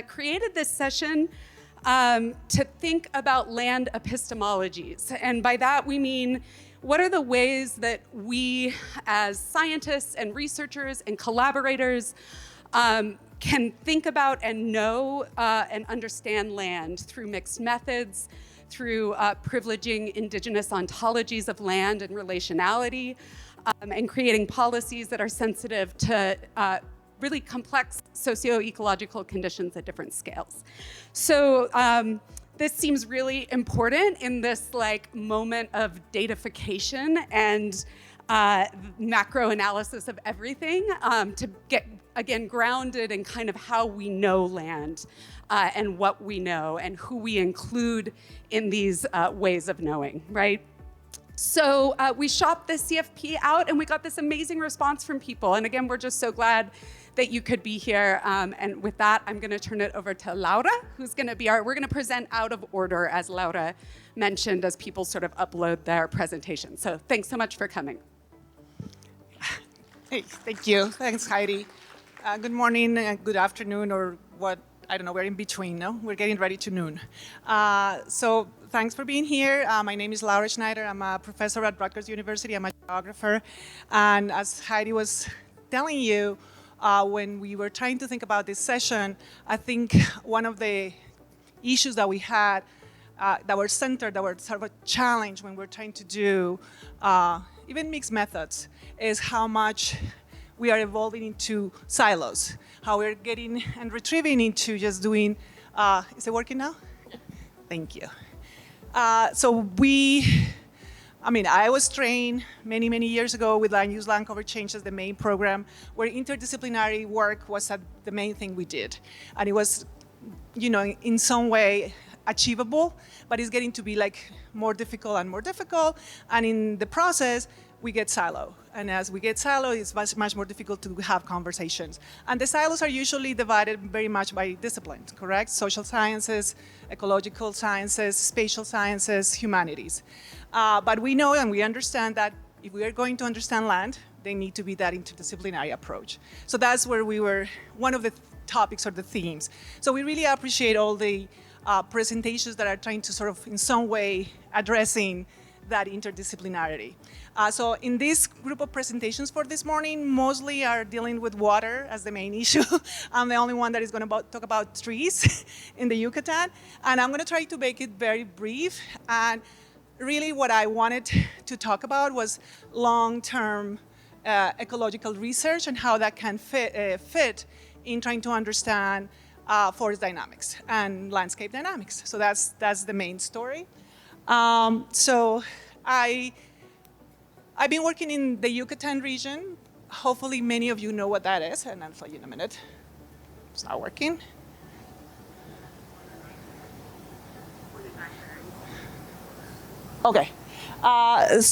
created this session to think about land epistemologies. And by that we mean, what are the ways that we as scientists and researchers and collaborators can think about and know and understand land through mixed methods, through privileging indigenous ontologies of land and relationality, and creating policies that are sensitive to really complex socio-ecological conditions at different scales. So this seems really important in this moment of datafication and macro analysis of everything to get, again, grounded in kind of how we know land and what we know and who we include in these ways of knowing, right? So we shopped this CFP out and we got this amazing response from people. And again, we're just so glad that you could be here. And with that, I'm gonna turn it over to Laura, who's gonna be we're gonna present out of order, as Laura mentioned, as people sort of upload their presentation. So thanks so much for coming. Hey, thank you. Thanks, Heidi. Good morning, good afternoon, or what, I don't know, we're in between, no? We're getting ready to noon. So thanks for being here. My name is Laura Schneider. I'm a professor at Rutgers University. I'm a geographer. And as Heidi was telling you, when we were trying to think about this session, I think one of the issues that we had that were centered, that were sort of a challenge when we're trying to do even mixed methods, is how much we are evolving into silos, how we're getting and retrieving into just doing, is it working now? Thank you. I was trained many, many years ago with land use, land cover change as the main program, where interdisciplinary work was the main thing we did. And it was, in some way achievable, but it's getting to be more difficult and more difficult. And in the process, we get silo. And as we get silo, it's much more difficult to have conversations. And the silos are usually divided very much by disciplines, correct? Social sciences, ecological sciences, spatial sciences, humanities. But we know and we understand that if we are going to understand land, they need to be that interdisciplinary approach. So that's where we were, one of the topics or the themes. So we really appreciate all the presentations that are trying to sort of in some way addressing that interdisciplinarity. So in this group of presentations for this morning, mostly are dealing with water as the main issue. I'm the only one that is going to talk about trees in the Yucatan. And I'm going to try to make it very brief. And really what I wanted to talk about was long-term ecological research and how that can fit in trying to understand forest dynamics and landscape dynamics. So that's the main story. So I've been working in the Yucatan region. Hopefully many of you know what that is, and I'll tell you in a minute. It's not working. Okay. I've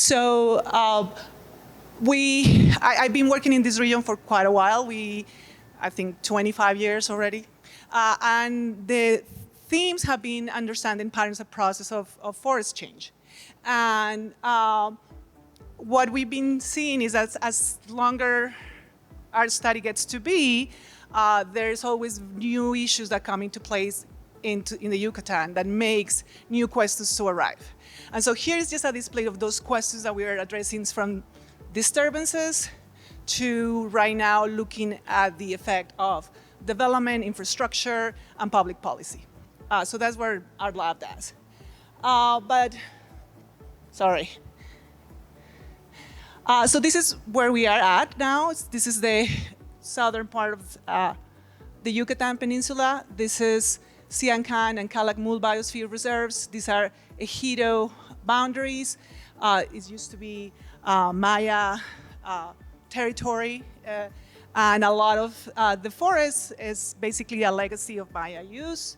been working in this region for quite a while. I think 25 years already. And the themes have been understanding patterns of process of forest change. And what we've been seeing is that as longer our study gets to be, there's always new issues that come into place in the Yucatan that makes new questions to arrive. And so here's just a display of those questions that we are addressing, from disturbances to right now looking at the effect of development, infrastructure, and public policy. So that's what our lab does. So this is where we are at now. This is the southern part of the Yucatan Peninsula. This is Siancan and Calakmul biosphere reserves. These are ejido boundaries. It used to be Maya territory. And a lot of the forest is basically a legacy of Maya use.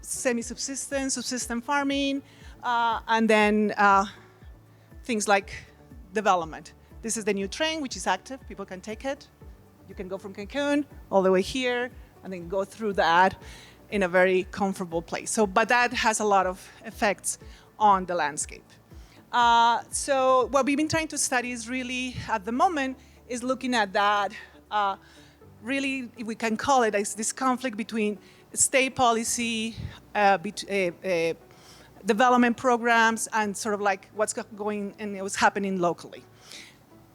Semi-subsistence, subsistence farming, and then things like development. This is the new train, which is active. People can take it. You can go from Cancun all the way here, and then go through that in a very comfortable place. So, but that has a lot of effects on the landscape. So what we've been trying to study is really, at the moment, is looking at that really, if we can call it, is this conflict between state policy, development programs, and sort of like what's going and what's happening locally.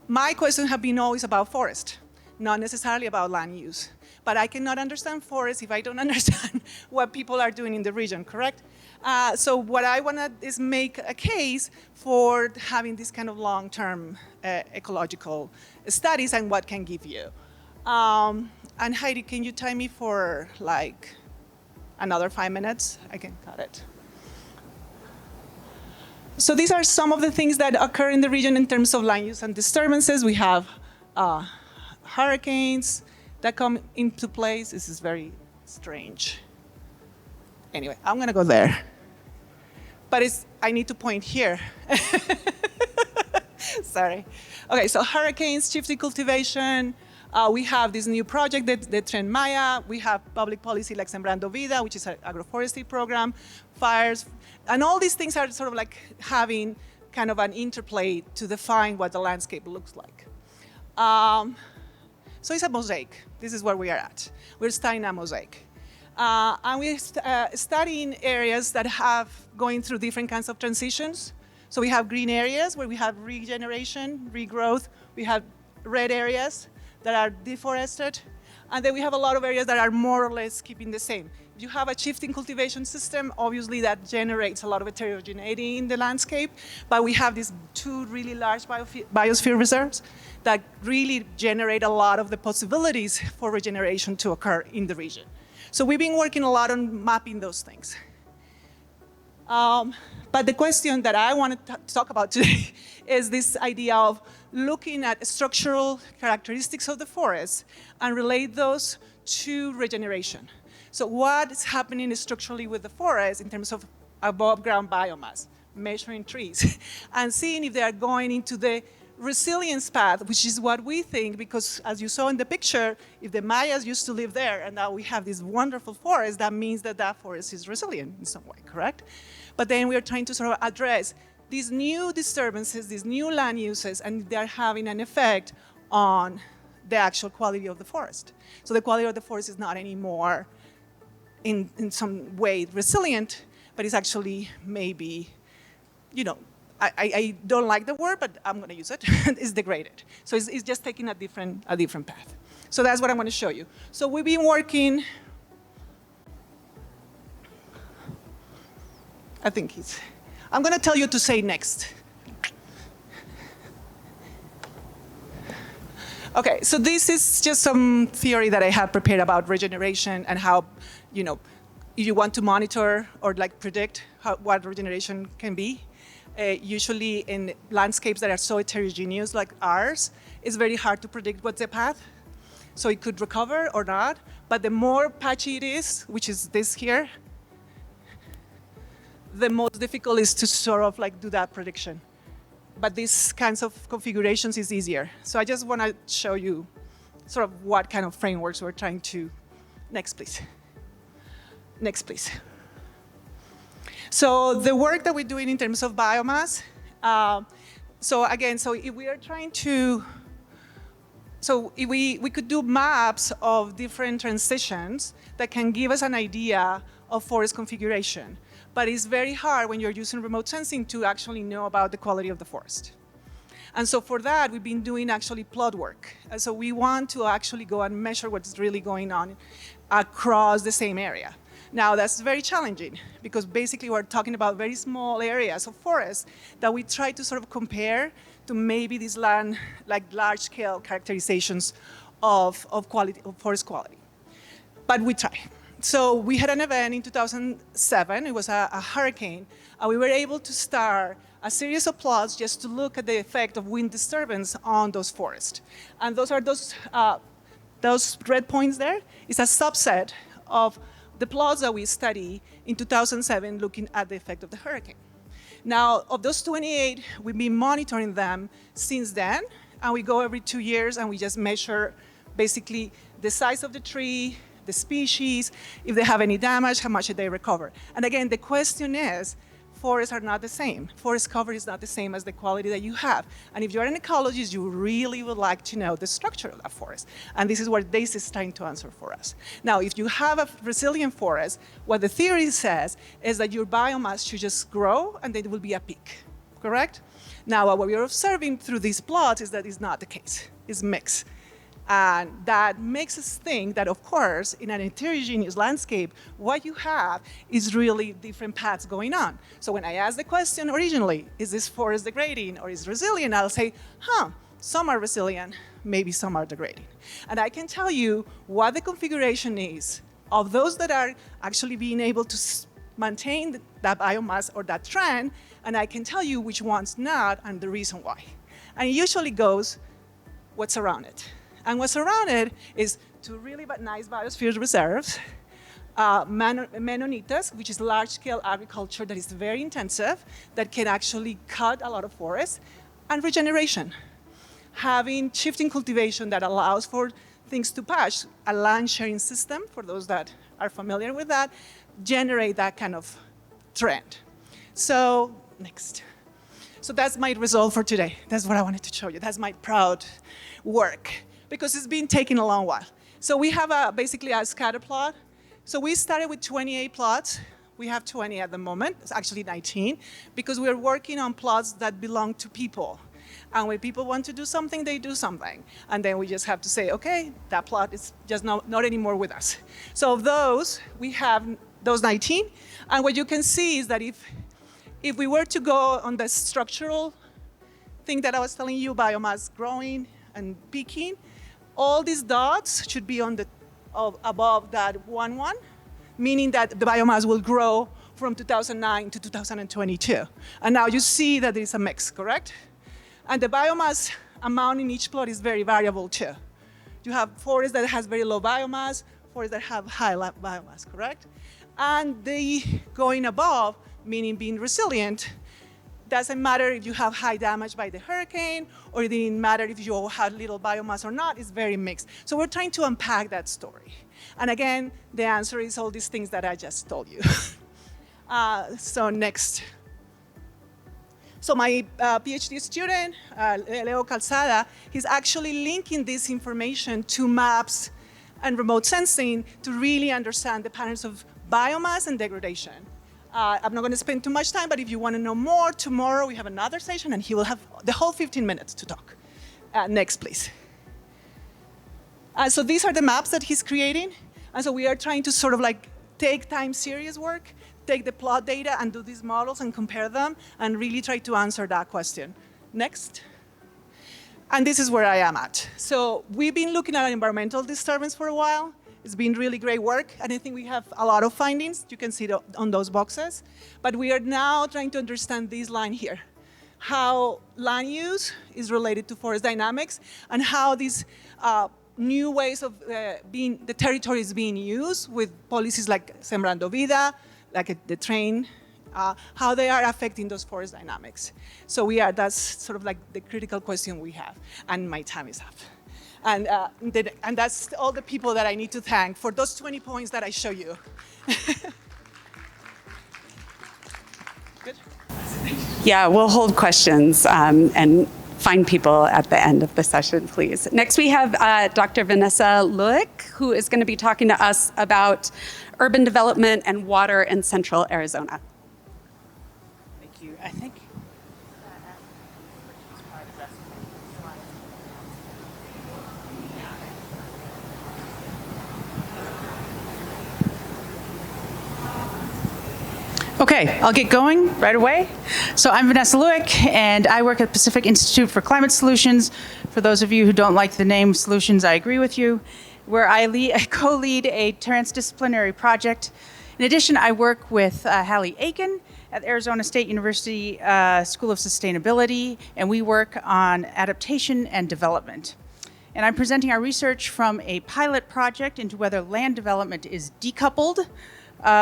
My questions have been always about forest, not necessarily about land use. But I cannot understand forest if I don't understand what people are doing in the region, correct? So what I want to is make a case for having this kind of long-term ecological studies and what can give you. And Heidi, can you time me for like another 5 minutes? I can cut it. So these are some of the things that occur in the region in terms of land use and disturbances. We have hurricanes that come into place. This is very strange. Anyway, I'm gonna go there. But I need to point here. Sorry. Okay, so hurricanes, shifting cultivation. We have this new project, the Tren Maya. We have public policy like Sembrando Vida, which is an agroforestry program, fires. And all these things are sort of like having kind of an interplay to define what the landscape looks like. So it's a mosaic. This is where we are at. We're studying a mosaic. And we're studying areas that have going through different kinds of transitions. So we have green areas where we have regeneration, regrowth. We have red areas that are deforested. And then we have a lot of areas that are more or less keeping the same. If you have a shifting cultivation system, obviously that generates a lot of heterogeneity in the landscape. But we have these two really large biosphere reserves that really generate a lot of the possibilities for regeneration to occur in the region. So we've been working a lot on mapping those things. But the question that I want to talk about today is this idea of looking at structural characteristics of the forest and relate those to regeneration. So what is happening structurally with the forest in terms of above ground biomass, measuring trees, and seeing if they are going into the resilience path, which is what we think, because as you saw in the picture, if the Mayas used to live there and now we have this wonderful forest, that means that that forest is resilient in some way, correct? But then we are trying to sort of address these new disturbances, these new land uses, and they're having an effect on the actual quality of the forest. So the quality of the forest is not anymore in some way resilient, but it's actually maybe, you know, I don't like the word, but I'm going to use it. It's degraded. So it's just taking a different path. So that's what I want to show you. So we've been working. I'm going to tell you to say next. Okay, so this is just some theory that I have prepared about regeneration and how, you know, if you want to monitor or like predict what regeneration can be. Usually in landscapes that are so heterogeneous like ours, it's very hard to predict what's the path. So it could recover or not, but the more patchy it is, which is this here, the most difficult is to sort of like do that prediction. But these kinds of configurations is easier. So I just want to show you sort of what kind of frameworks we're trying to. Next, please. Next, please. So the work that we're doing in terms of biomass, so if we are trying to, so if we could do maps of different transitions that can give us an idea of forest configuration. But it's very hard when you're using remote sensing to actually know about the quality of the forest. And so for that, we've been doing actually plot work. And so we want to actually go and measure what's really going on across the same area. Now, that's very challenging because basically we're talking about very small areas of forest that we try to sort of compare to maybe these land, like large-scale characterizations of quality, of forest quality. But we try. So we had an event in 2007. It was a hurricane, and we were able to start a series of plots just to look at the effect of wind disturbance on those forests. And those are those red points there. It's a subset of the plots that we study in 2007 looking at the effect of the hurricane. Now, of those 28, we've been monitoring them since then, and we go every 2 years and we just measure basically the size of the tree, the species, if they have any damage, how much did they recover. And again, the question is, forests are not the same. Forest cover is not the same as the quality that you have. And if you're an ecologist, you really would like to know the structure of that forest. And this is what this is trying to answer for us. Now, if you have a resilient forest, what the theory says is that your biomass should just grow and then it will be a peak, correct? Now, what we are observing through these plots is that it's not the case. It's mixed. And that makes us think that, of course, in an heterogeneous landscape, what you have is really different paths going on. So when I asked the question originally, is this forest degrading or is it resilient? I'll say, some are resilient, maybe some are degrading. And I can tell you what the configuration is of those that are actually being able to maintain that biomass or that trend, and I can tell you which ones not and the reason why. And it usually goes what's around it. And what's around it is two really nice biosphere reserves, Menonitas, which is large-scale agriculture that is very intensive, that can actually cut a lot of forests, and regeneration. Having shifting cultivation that allows for things to patch, a land sharing system, for those that are familiar with that, generate that kind of trend. So, next. So that's my result for today. That's what I wanted to show you. That's my proud work, because it's been taking a long while. So we have basically a scatter plot. So we started with 28 plots. We have 20 at the moment. It's actually 19, because we're working on plots that belong to people. And when people want to do something, they do something. And then we just have to say, okay, that plot is just not anymore with us. So of those, we have those 19. And what you can see is that if we were to go on the structural thing that I was telling you, biomass growing and peaking, all these dots should be on above that 1-1, meaning that the biomass will grow from 2009 to 2022. And now you see that there is a mix, correct? And the biomass amount in each plot is very variable too. You have forests that has very low biomass, forests that have high biomass, correct? And the going above, meaning being resilient, doesn't matter if you have high damage by the hurricane, or it didn't matter if you had little biomass or not, it's very mixed. So we're trying to unpack that story. And again, the answer is all these things that I just told you. So next. So my PhD student, Leo Calzada, he's actually linking this information to maps and remote sensing to really understand the patterns of biomass and degradation. I'm not going to spend too much time, but if you want to know more, tomorrow we have another session, and he will have the whole 15 minutes to talk. Next, please. So these are the maps that he's creating. And so we are trying to sort of like take time series work, take the plot data and do these models and compare them and really try to answer that question. Next. And this is where I am at. So we've been looking at environmental disturbance for a while. It's been really great work, and I think we have a lot of findings. You can see it on those boxes. But we are now trying to understand this line here, how land use is related to forest dynamics, and how these new ways of the territory is being used with policies like Sembrando Vida, like the train, how they are affecting those forest dynamics. So that's sort of like the critical question we have, and my time is up. And that's all the people that I need to thank for those 20 points that I show you. Good? Yeah, we'll hold questions and find people at the end of the session, please. Next, we have Dr. Vanessa Luick, who is going to be talking to us about urban development and water in central Arizona. Thank you. I think. Okay, I'll get going right away. So I'm Vanessa Luick, and I work at Pacific Institute for Climate Solutions. For those of you who don't like the name Solutions, I agree with you, where I co-lead a transdisciplinary project. In addition, I work with Hallie Aiken at Arizona State University School of Sustainability, and we work on adaptation and development. And I'm presenting our research from a pilot project into whether land development is decoupled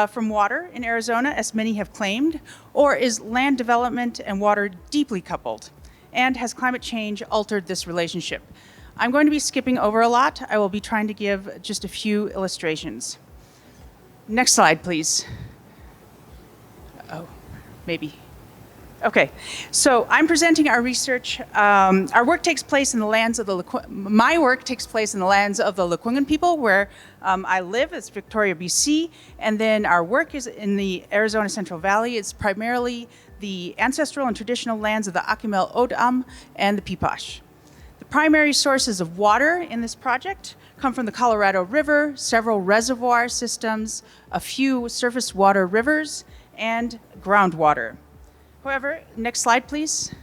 from water in Arizona, as many have claimed, or is land development and water deeply coupled? And has climate change altered this relationship? I'm going to be skipping over a lot. I will be trying to give just a few illustrations. Next slide, please. Oh, maybe. Okay, so I'm presenting our research. Our work takes place in the lands of my work takes place in the lands of the Lekwungen people, where I live. It's Victoria, BC, and then our work is in the Arizona Central Valley. It's primarily the ancestral and traditional lands of the Akimel O'odham and the Pipash. The primary sources of water in this project come from the Colorado River, several reservoir systems, a few surface water rivers, and groundwater. However, next slide, please.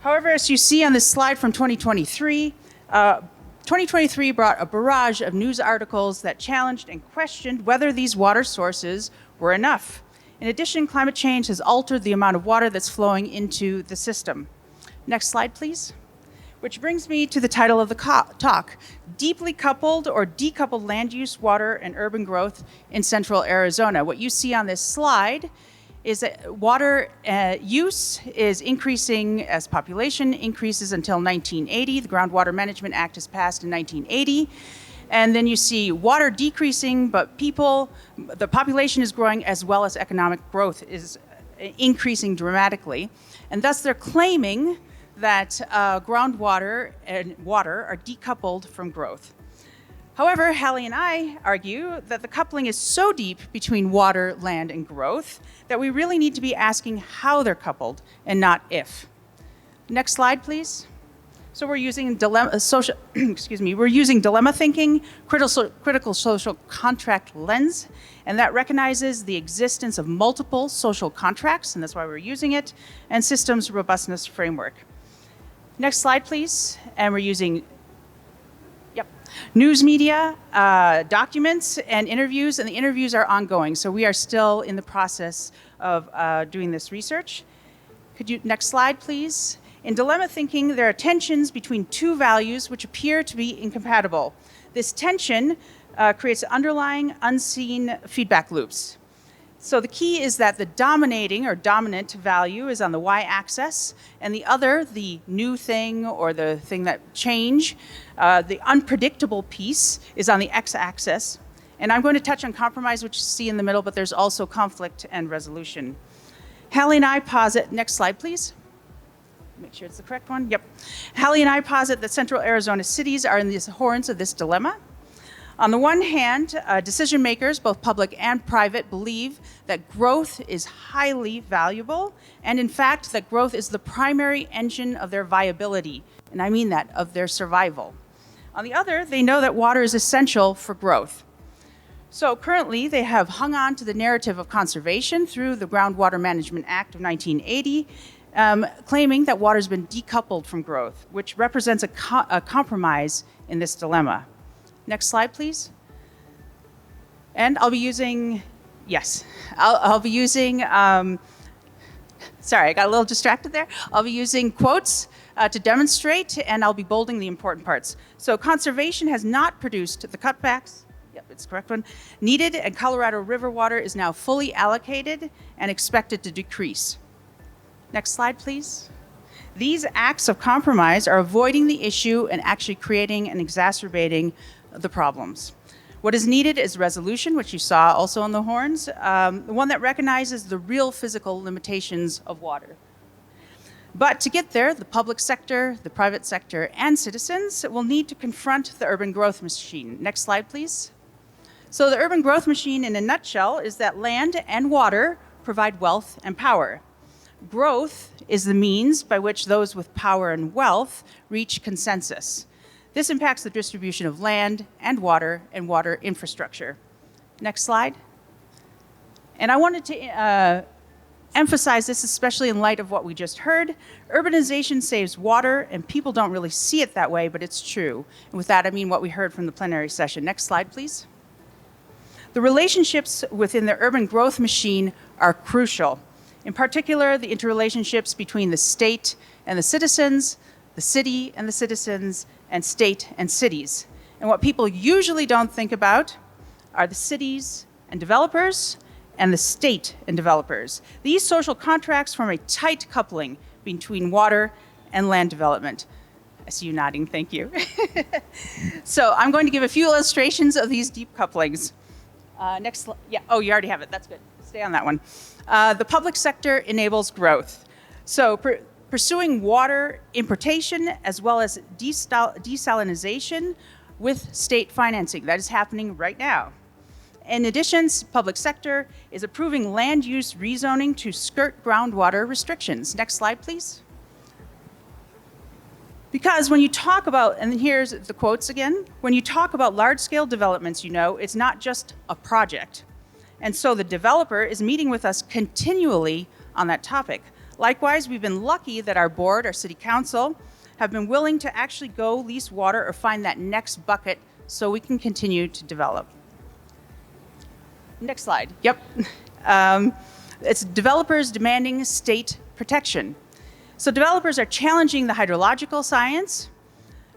However, as you see on this slide from 2023, 2023 brought a barrage of news articles that challenged and questioned whether these water sources were enough. In addition, climate change has altered the amount of water that's flowing into the system. Next slide, please. Which brings me to the title of the talk, Deeply Coupled or Decoupled Land Use, Water, and Urban Growth in Central Arizona. What you see on this slide is that water use is increasing as population increases until 1980. The Groundwater Management Act is passed in 1980. And then you see water decreasing, but the population is growing as well as economic growth is increasing dramatically. And thus they're claiming that groundwater and water are decoupled from growth. However, Hallie and I argue that the coupling is so deep between water, land, and growth that we really need to be asking how they're coupled and not if. Next slide, please. So we're using dilemma thinking, critical social contract lens, and that recognizes the existence of multiple social contracts, and that's why we're using it, and systems robustness framework. Next slide, please. And we're using news media, documents, and interviews, and the interviews are ongoing. So we are still in the process of doing this research. Next slide, please. In dilemma thinking, there are tensions between two values which appear to be incompatible. This tension creates underlying, unseen feedback loops. So the key is that the dominating or dominant value is on the y-axis, and the other, the new thing or the thing that change, the unpredictable piece is on the x-axis. And I'm going to touch on compromise, which you see in the middle, but there's also conflict and resolution. Hallie and I posit, next slide, please. Make sure it's the correct one. Yep. Hallie and I posit that central Arizona cities are in the horns of this dilemma. On the one hand, decision makers, both public and private, believe that growth is highly valuable, and in fact, that growth is the primary engine of their viability, and I mean that, of their survival. On the other, they know that water is essential for growth. So currently, they have hung on to the narrative of conservation through the Groundwater Management Act of 1980, claiming that water has been decoupled from growth, which represents a compromise in this dilemma. Next slide, please. And I'll be using, I'll be using, sorry, I got a little distracted there. I'll be using quotes to demonstrate, and I'll be bolding the important parts. So conservation has not produced the cutbacks, yep, it's the correct one, needed, and Colorado River water is now fully allocated and expected to decrease. Next slide, please. These acts of compromise are avoiding the issue and actually creating and exacerbating the problems. What is needed is resolution, which you saw also on the horns, one that recognizes the real physical limitations of water. But to get there, the public sector, the private sector, and citizens will need to confront the urban growth machine. Next slide, please. So the urban growth machine, in a nutshell, is that land and water provide wealth and power. Growth is the means by which those with power and wealth reach consensus. This impacts the distribution of land and water infrastructure. Next slide. And I wanted to emphasize this, especially in light of what we just heard. Urbanization saves water, and people don't really see it that way, but it's true. And with that, I mean what we heard from the plenary session. Next slide, please. The relationships within the urban growth machine are crucial. In particular, the interrelationships between the state and the citizens, the city and the citizens, and state and cities. And what people usually don't think about are the cities and developers and the state and developers. These social contracts form a tight coupling between water and land development. I see you nodding, thank you. So I'm going to give a few illustrations of these deep couplings. Next slide, yeah, oh, you already have it, that's good. Stay on that one. The public sector enables growth. So pursuing water importation as well as desalination with state financing. That is happening right now. In addition, public sector is approving land use rezoning to skirt groundwater restrictions. Next slide, please. Because when you talk about, and here's the quotes again, when you talk about large-scale developments, you know, it's not just a project. And so the developer is meeting with us continually on that topic. Likewise, we've been lucky that our board, our city council, have been willing to actually go lease water or find that next bucket so we can continue to develop. Next slide. Yep. It's developers demanding state protection. So developers are challenging the hydrological science,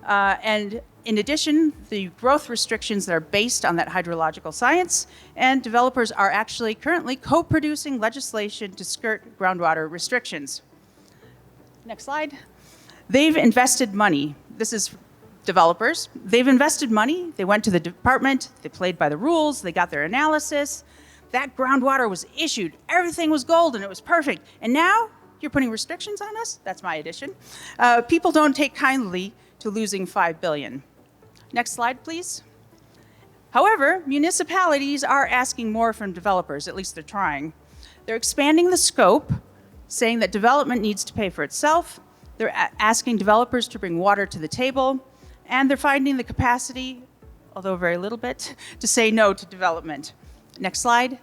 and in addition, the growth restrictions that are based on that hydrological science, and developers are actually currently co-producing legislation to skirt groundwater restrictions. Next slide. They've invested money. This is developers. They've invested money. They went to the department. They played by the rules. They got their analysis. That groundwater was issued. Everything was golden. It was perfect. And now you're putting restrictions on us? That's my addition. People don't take kindly to losing $5 billion. Next slide, please. However, municipalities are asking more from developers. At least they're trying. They're expanding the scope, saying that development needs to pay for itself. They're asking developers to bring water to the table. And they're finding the capacity, although very little bit, to say no to development. Next slide.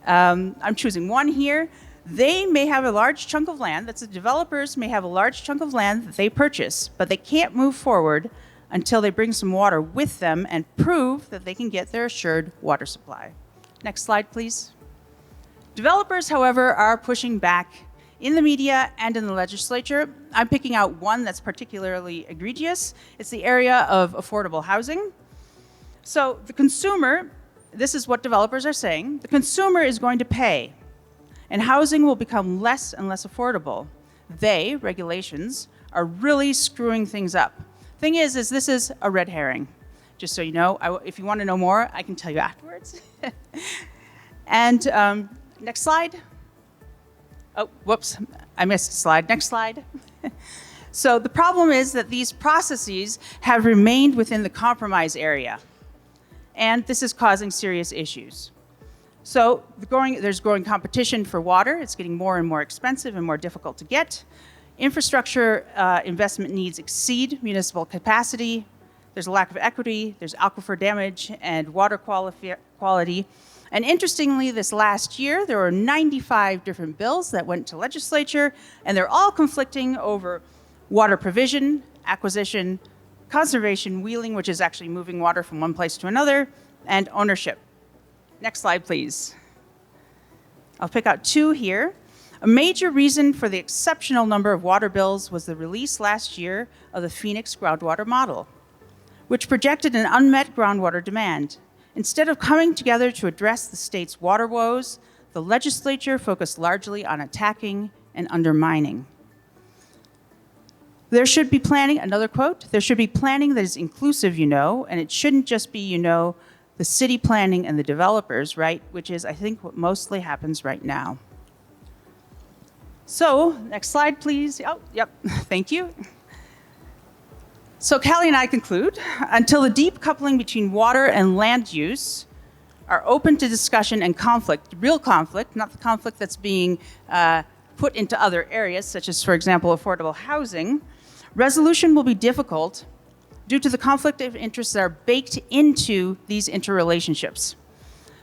I'm choosing one here. They may have a large chunk of land, that's the developers may have a large chunk of land that they purchase, but they can't move forward until they bring some water with them and prove that they can get their assured water supply. Next slide, please. Developers, however, are pushing back in the media and in the legislature. I'm picking out one that's particularly egregious. It's the area of affordable housing. So the consumer, this is what developers are saying, the consumer is going to pay, and housing will become less and less affordable. They, regulations, are really screwing things up. Thing is this is a red herring. Just so you know, if you want to know more, I can tell you afterwards. And next slide. Oh, whoops, I missed a slide. Next slide. So the problem is that these processes have remained within the compromise area, and this is causing serious issues. So there's growing competition for water. It's getting more and more expensive and more difficult to get. Infrastructure investment needs exceed municipal capacity. There's a lack of equity. There's aquifer damage and water quality. And interestingly, this last year, there were 95 different bills that went to legislature, and they're all conflicting over water provision, acquisition, conservation, wheeling, which is actually moving water from one place to another, and ownership. Next slide, please. I'll pick out two here. A major reason for the exceptional number of water bills was the release last year of the Phoenix groundwater model, which projected an unmet groundwater demand. Instead of coming together to address the state's water woes, the legislature focused largely on attacking and undermining. There should be planning, another quote, there should be planning that is inclusive, you know, and it shouldn't just be, you know, the city planning and the developers, right? Which is, I think, what mostly happens right now. So, next slide, please. Oh, yep, thank you. So Callie and I conclude, until the deep coupling between water and land use are open to discussion and conflict, real conflict, not the conflict that's being put into other areas, such as, for example, affordable housing, resolution will be difficult due to the conflict of interests that are baked into these interrelationships.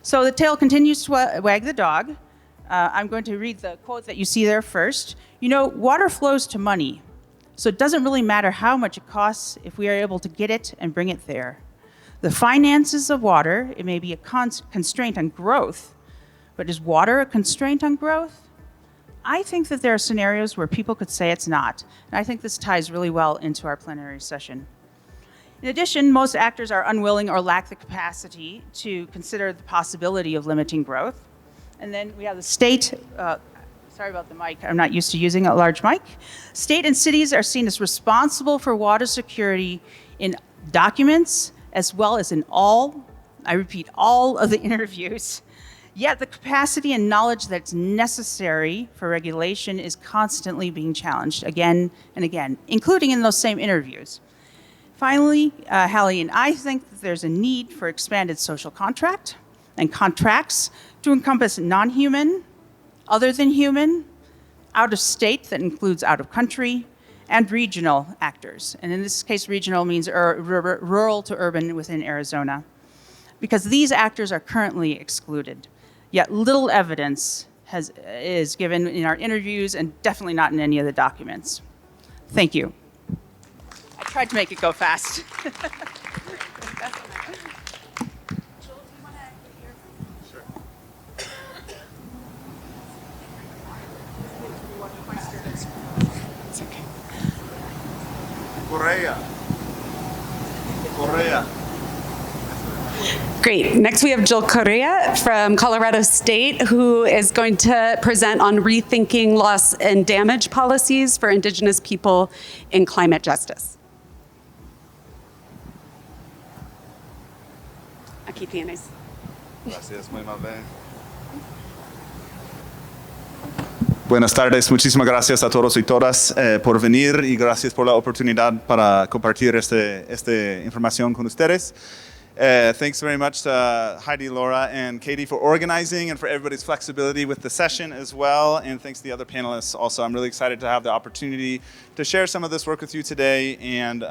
So the tail continues to wag the dog. I'm going to read the quote that you see there first. You know, water flows to money. So it doesn't really matter how much it costs if we are able to get it and bring it there. The finances of water, it may be a constraint on growth, but is water a constraint on growth? I think that there are scenarios where people could say it's not. And I think this ties really well into our plenary session. In addition, most actors are unwilling or lack the capacity to consider the possibility of limiting growth. And then we have the state, sorry about the mic, I'm not used to using a large mic. State and cities are seen as responsible for water security in documents, as well as in all, I repeat, all of the interviews. Yet the capacity and knowledge that's necessary for regulation is constantly being challenged again and again, including in those same interviews. Finally, Hallie and I think that there's a need for expanded social contract and contracts to encompass non-human, other than human, out of state, that includes out of country, and regional actors. And in this case, regional means rural to urban within Arizona, because these actors are currently excluded. Yet little evidence is given in our interviews and definitely not in any of the documents. Thank you. I tried to make it go fast. Correa. Great. Next, we have Jill Correa from Colorado State, who is going to present on rethinking loss and damage policies for Indigenous people in climate justice. Aquí tienes. Gracias, muy amable. Buenas tardes, muchísimas gracias a todos y todas por venir y gracias por la oportunidad para compartir esta información con ustedes. Thanks very much to Heidi, Laura, and Katie for organizing and for everybody's flexibility with the session as well. And thanks to the other panelists also. I'm really excited to have the opportunity to share some of this work with you today. And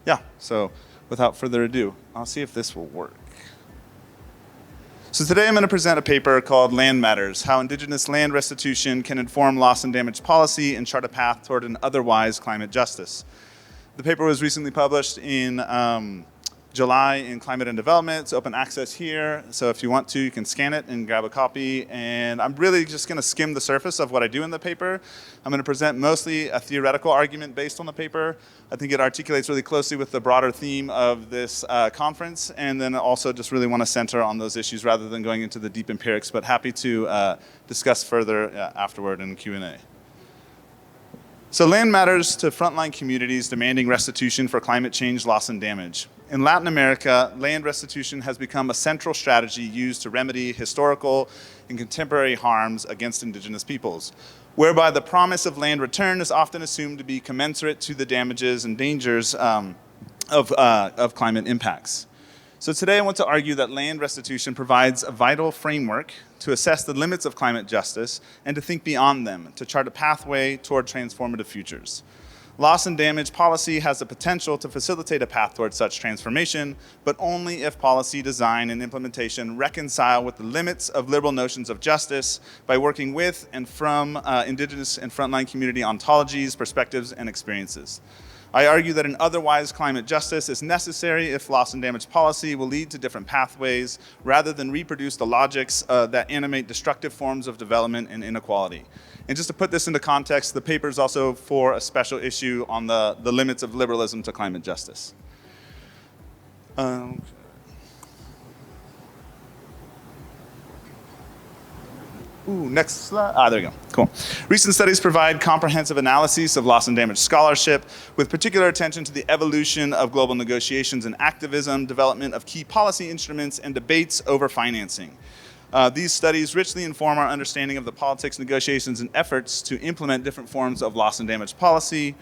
yeah, so without further ado, I'll see if this will work. So today I'm going to present a paper called Land Matters, How Indigenous Land Restitution Can Inform Loss and Damage Policy and Chart a Path Toward an Otherwise Climate Justice. The paper was recently published in July in Climate and Development. It's open access here, so if you want to, you can scan it and grab a copy. And I'm really just going to skim the surface of what I do in the paper. I'm going to present mostly a theoretical argument based on the paper. I think it articulates really closely with the broader theme of this conference, and then also just really want to center on those issues rather than going into the deep empirics, but happy to discuss further afterward in Q&A. So land matters to frontline communities demanding restitution for climate change, loss, and damage. In Latin America, land restitution has become a central strategy used to remedy historical and contemporary harms against indigenous peoples, whereby the promise of land return is often assumed to be commensurate to the damages and dangers of climate impacts. So today I want to argue that land restitution provides a vital framework to assess the limits of climate justice and to think beyond them, to chart a pathway toward transformative futures. Loss and damage policy has the potential to facilitate a path towards such transformation, but only if policy design and implementation reconcile with the limits of liberal notions of justice by working with and from indigenous and frontline community ontologies, perspectives, and experiences. I argue that an otherwise climate justice is necessary if loss and damage policy will lead to different pathways rather than reproduce the logics that animate destructive forms of development and inequality. And just to put this into context, the paper is also for a special issue on the limits of liberalism to climate justice. Next slide. There we go. Cool. Recent studies provide comprehensive analyses of loss and damage scholarship with particular attention to the evolution of global negotiations and activism, development of key policy instruments, and debates over financing. These studies richly inform our understanding of the politics, negotiations, and efforts to implement different forms of loss and damage policy.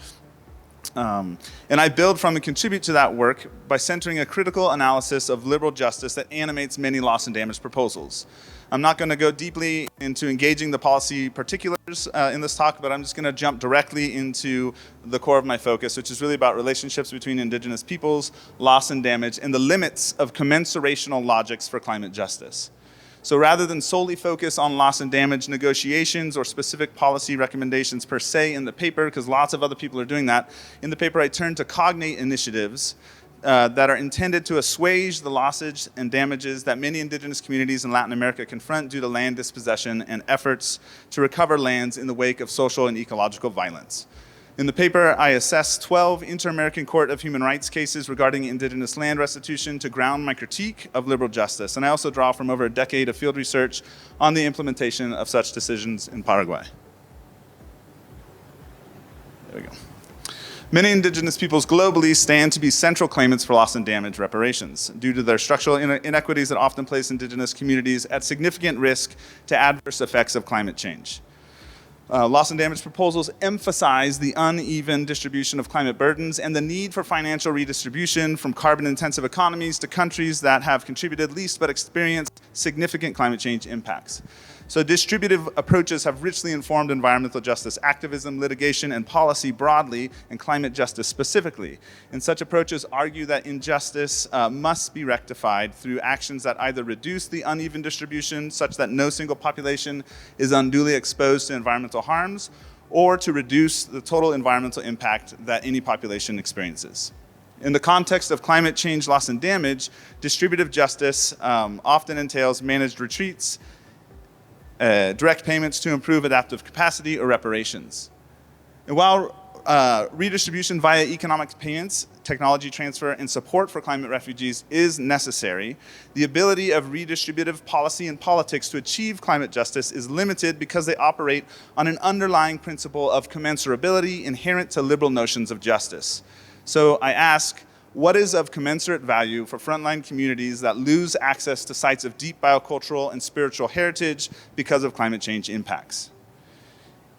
And I build from and contribute to that work by centering a critical analysis of liberal justice that animates many loss and damage proposals. I'm not going to go deeply into engaging the policy particulars in this talk, but I'm just going to jump directly into the core of my focus, which is really about relationships between indigenous peoples, loss and damage, and the limits of commensurational logics for climate justice. So rather than solely focus on loss and damage negotiations or specific policy recommendations per se in the paper, because lots of other people are doing that, in the paper I turn to cognate initiatives that are intended to assuage the losses and damages that many indigenous communities in Latin America confront due to land dispossession and efforts to recover lands in the wake of social and ecological violence. In the paper, I assess 12 Inter-American Court of Human Rights cases regarding indigenous land restitution to ground my critique of liberal justice, and I also draw from over a decade of field research on the implementation of such decisions in Paraguay. There we go. Many indigenous peoples globally stand to be central claimants for loss and damage reparations due to their structural inequities that often place indigenous communities at significant risk to adverse effects of climate change. Loss and damage proposals emphasize the uneven distribution of climate burdens and the need for financial redistribution from carbon-intensive economies to countries that have contributed least but experienced significant climate change impacts. So distributive approaches have richly informed environmental justice activism, litigation, and policy broadly, and climate justice specifically. And such approaches argue that injustice must be rectified through actions that either reduce the uneven distribution such that no single population is unduly exposed to environmental harms, or to reduce the total environmental impact that any population experiences. In the context of climate change, loss, and damage, distributive justice often entails managed retreats, direct payments to improve adaptive capacity, or reparations. And while redistribution via economic payments, technology transfer, and support for climate refugees is necessary, the ability of redistributive policy and politics to achieve climate justice is limited because they operate on an underlying principle of commensurability inherent to liberal notions of justice. So I ask, what is of commensurate value for frontline communities that lose access to sites of deep biocultural and spiritual heritage because of climate change impacts?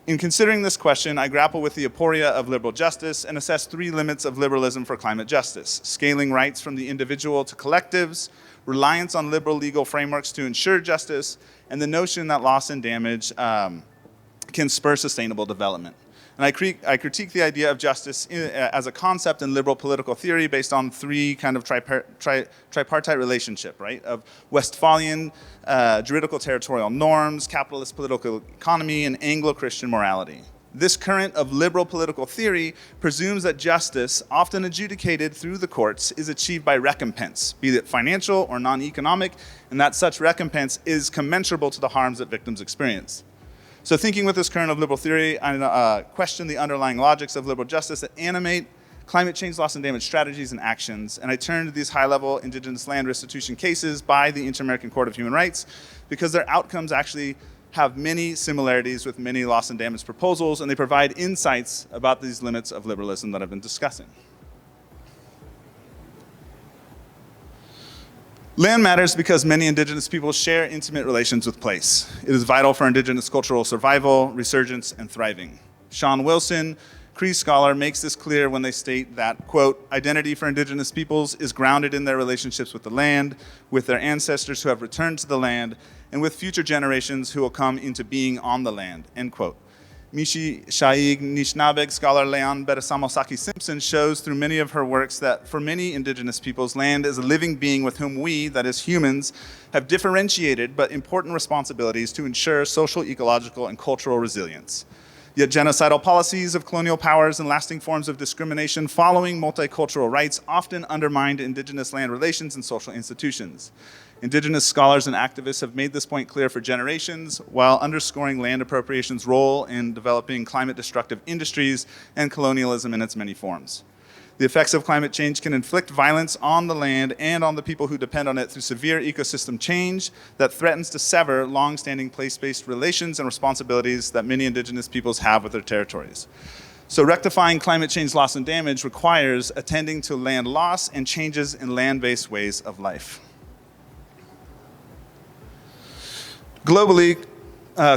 In considering this question, I grapple with the aporia of liberal justice and assess 3 limits of liberalism for climate justice: scaling rights from the individual to collectives, reliance on liberal legal frameworks to ensure justice, and the notion that loss and damage can spur sustainable development. And I critique the idea of justice as a concept in liberal political theory based on 3 kind of tripartite relationship, right? Of Westphalian juridical territorial norms, capitalist political economy, and Anglo-Christian morality. This current of liberal political theory presumes that justice, often adjudicated through the courts, is achieved by recompense, be it financial or non-economic, and that such recompense is commensurable to the harms that victims experience. So thinking with this current of liberal theory, I question the underlying logics of liberal justice that animate climate change, loss, and damage strategies and actions. And I turn to these high-level indigenous land restitution cases by the Inter-American Court of Human Rights because their outcomes actually have many similarities with many loss and damage proposals, and they provide insights about these limits of liberalism that I've been discussing. Land matters because many indigenous people share intimate relations with place. It is vital for indigenous cultural survival, resurgence, and thriving. Sean Wilson, Cree scholar, makes this clear when they state that, quote, identity for indigenous peoples is grounded in their relationships with the land, with their ancestors who have returned to the land, and with future generations who will come into being on the land, end quote. Mishi Shaig Nishnabeg scholar Leon Beresamosaki Simpson shows through many of her works that for many indigenous peoples, land is a living being with whom we, that is humans, have differentiated but important responsibilities to ensure social, ecological, and cultural resilience. Yet genocidal policies of colonial powers and lasting forms of discrimination following multicultural rights often undermined indigenous land relations and social institutions. Indigenous scholars and activists have made this point clear for generations while underscoring land appropriation's role in developing climate-destructive industries and colonialism in its many forms. The effects of climate change can inflict violence on the land and on the people who depend on it through severe ecosystem change that threatens to sever long-standing place-based relations and responsibilities that many indigenous peoples have with their territories. So rectifying climate change loss and damage requires attending to land loss and changes in land-based ways of life. Globally,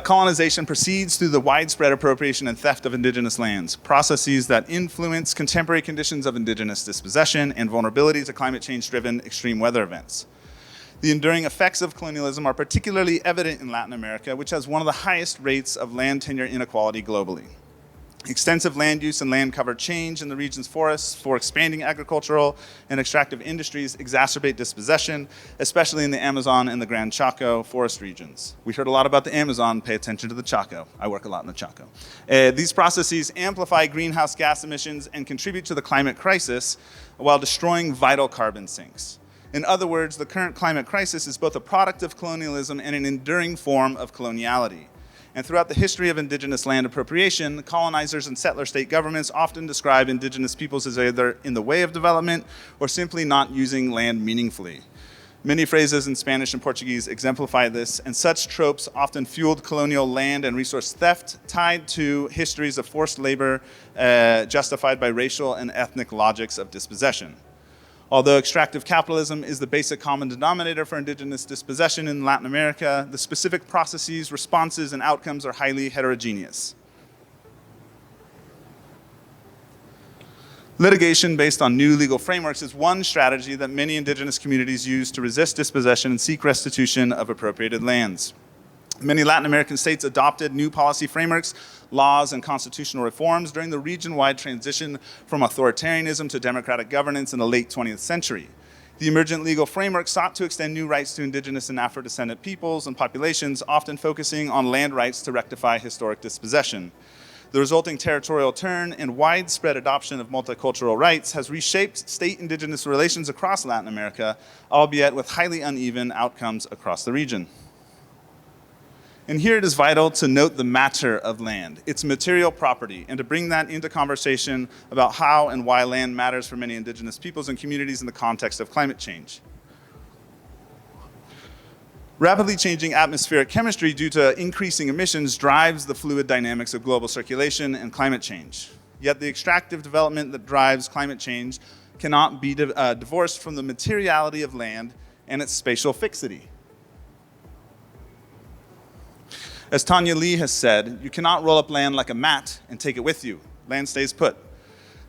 colonization proceeds through the widespread appropriation and theft of indigenous lands, processes that influence contemporary conditions of indigenous dispossession and vulnerability to climate change-driven extreme weather events. The enduring effects of colonialism are particularly evident in Latin America, which has one of the highest rates of land tenure inequality globally. Extensive land use and land cover change in the region's forests for expanding agricultural and extractive industries exacerbate dispossession, especially in the Amazon and the Gran Chaco forest regions. We heard a lot about the Amazon, pay attention to the Chaco. I work a lot in the Chaco. These processes amplify greenhouse gas emissions and contribute to the climate crisis while destroying vital carbon sinks. In other words, the current climate crisis is both a product of colonialism and an enduring form of coloniality. And throughout the history of indigenous land appropriation, colonizers and settler state governments often describe indigenous peoples as either in the way of development or simply not using land meaningfully. Many phrases in Spanish and Portuguese exemplify this, and such tropes often fueled colonial land and resource theft tied to histories of forced labor justified by racial and ethnic logics of dispossession. Although extractive capitalism is the basic common denominator for indigenous dispossession in Latin America, the specific processes, responses, and outcomes are highly heterogeneous. Litigation based on new legal frameworks is one strategy that many indigenous communities use to resist dispossession and seek restitution of appropriated lands. Many Latin American states adopted new policy frameworks, laws, and constitutional reforms during the region-wide transition from authoritarianism to democratic governance in the late 20th century. The emergent legal framework sought to extend new rights to indigenous and Afro-descendant peoples and populations, often focusing on land rights to rectify historic dispossession. The resulting territorial turn and widespread adoption of multicultural rights has reshaped state-indigenous relations across Latin America, albeit with highly uneven outcomes across the region. And here it is vital to note the matter of land, its material property, and to bring that into conversation about how and why land matters for many indigenous peoples and communities in the context of climate change. Rapidly changing atmospheric chemistry due to increasing emissions drives the fluid dynamics of global circulation and climate change. Yet the extractive development that drives climate change cannot be divorced from the materiality of land and its spatial fixity. As Tanya Lee has said, you cannot roll up land like a mat and take it with you. Land stays put.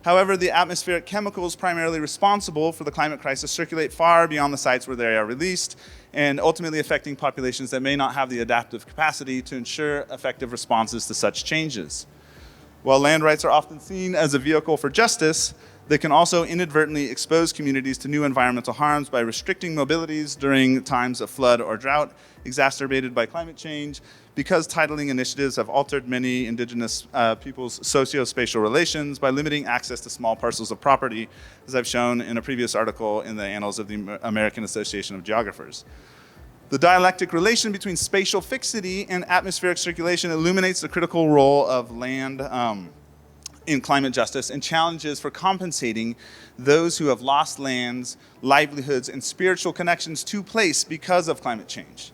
However, the atmospheric chemicals primarily responsible for the climate crisis circulate far beyond the sites where they are released, and ultimately affecting populations that may not have the adaptive capacity to ensure effective responses to such changes. While land rights are often seen as a vehicle for justice, they can also inadvertently expose communities to new environmental harms by restricting mobilities during times of flood or drought, exacerbated by climate change, because titling initiatives have altered many indigenous people's socio-spatial relations by limiting access to small parcels of property, as I've shown in a previous article in the Annals of the American Association of Geographers. The dialectic relation between spatial fixity and atmospheric circulation illuminates the critical role of land in climate justice and challenges for compensating those who have lost lands, livelihoods, and spiritual connections to place because of climate change.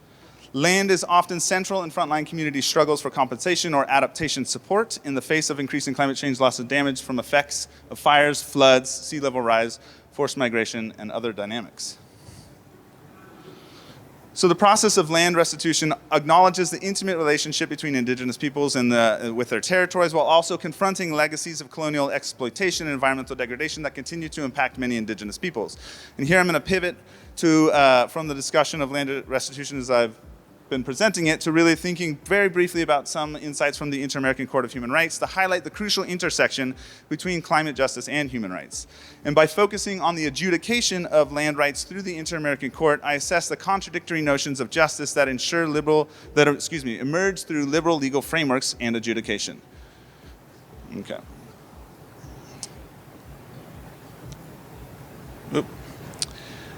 Land is often central in frontline community struggles for compensation or adaptation support in the face of increasing climate change loss and damage from effects of fires, floods, sea level rise, forced migration, and other dynamics. So the process of land restitution acknowledges the intimate relationship between indigenous peoples and with their territories, while also confronting legacies of colonial exploitation and environmental degradation that continue to impact many indigenous peoples. And here I'm going to pivot to, from the discussion of land restitution as I've been presenting it, to really thinking very briefly about some insights from the Inter-American Court of Human Rights to highlight the crucial intersection between climate justice and human rights. And by focusing on the adjudication of land rights through the Inter-American Court, I assess the contradictory notions of justice that emerge through liberal legal frameworks and adjudication. Okay. Oop.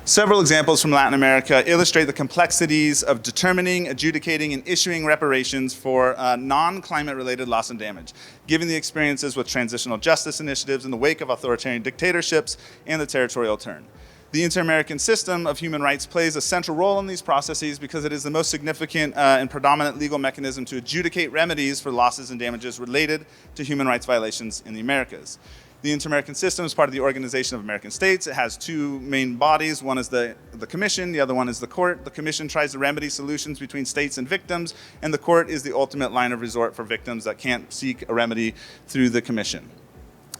Several examples from Latin America illustrate the complexities of determining, adjudicating, and issuing reparations for non-climate related loss and damage, given the experiences with transitional justice initiatives in the wake of authoritarian dictatorships and the territorial turn. The Inter-American system of human rights plays a central role in these processes because it is the most significant and predominant legal mechanism to adjudicate remedies for losses and damages related to human rights violations in the Americas. The Inter-American system is part of the Organization of American States. It has two main bodies. One is the Commission, the other one is the Court. The Commission tries to remedy solutions between states and victims, and the Court is the ultimate line of resort for victims that can't seek a remedy through the Commission.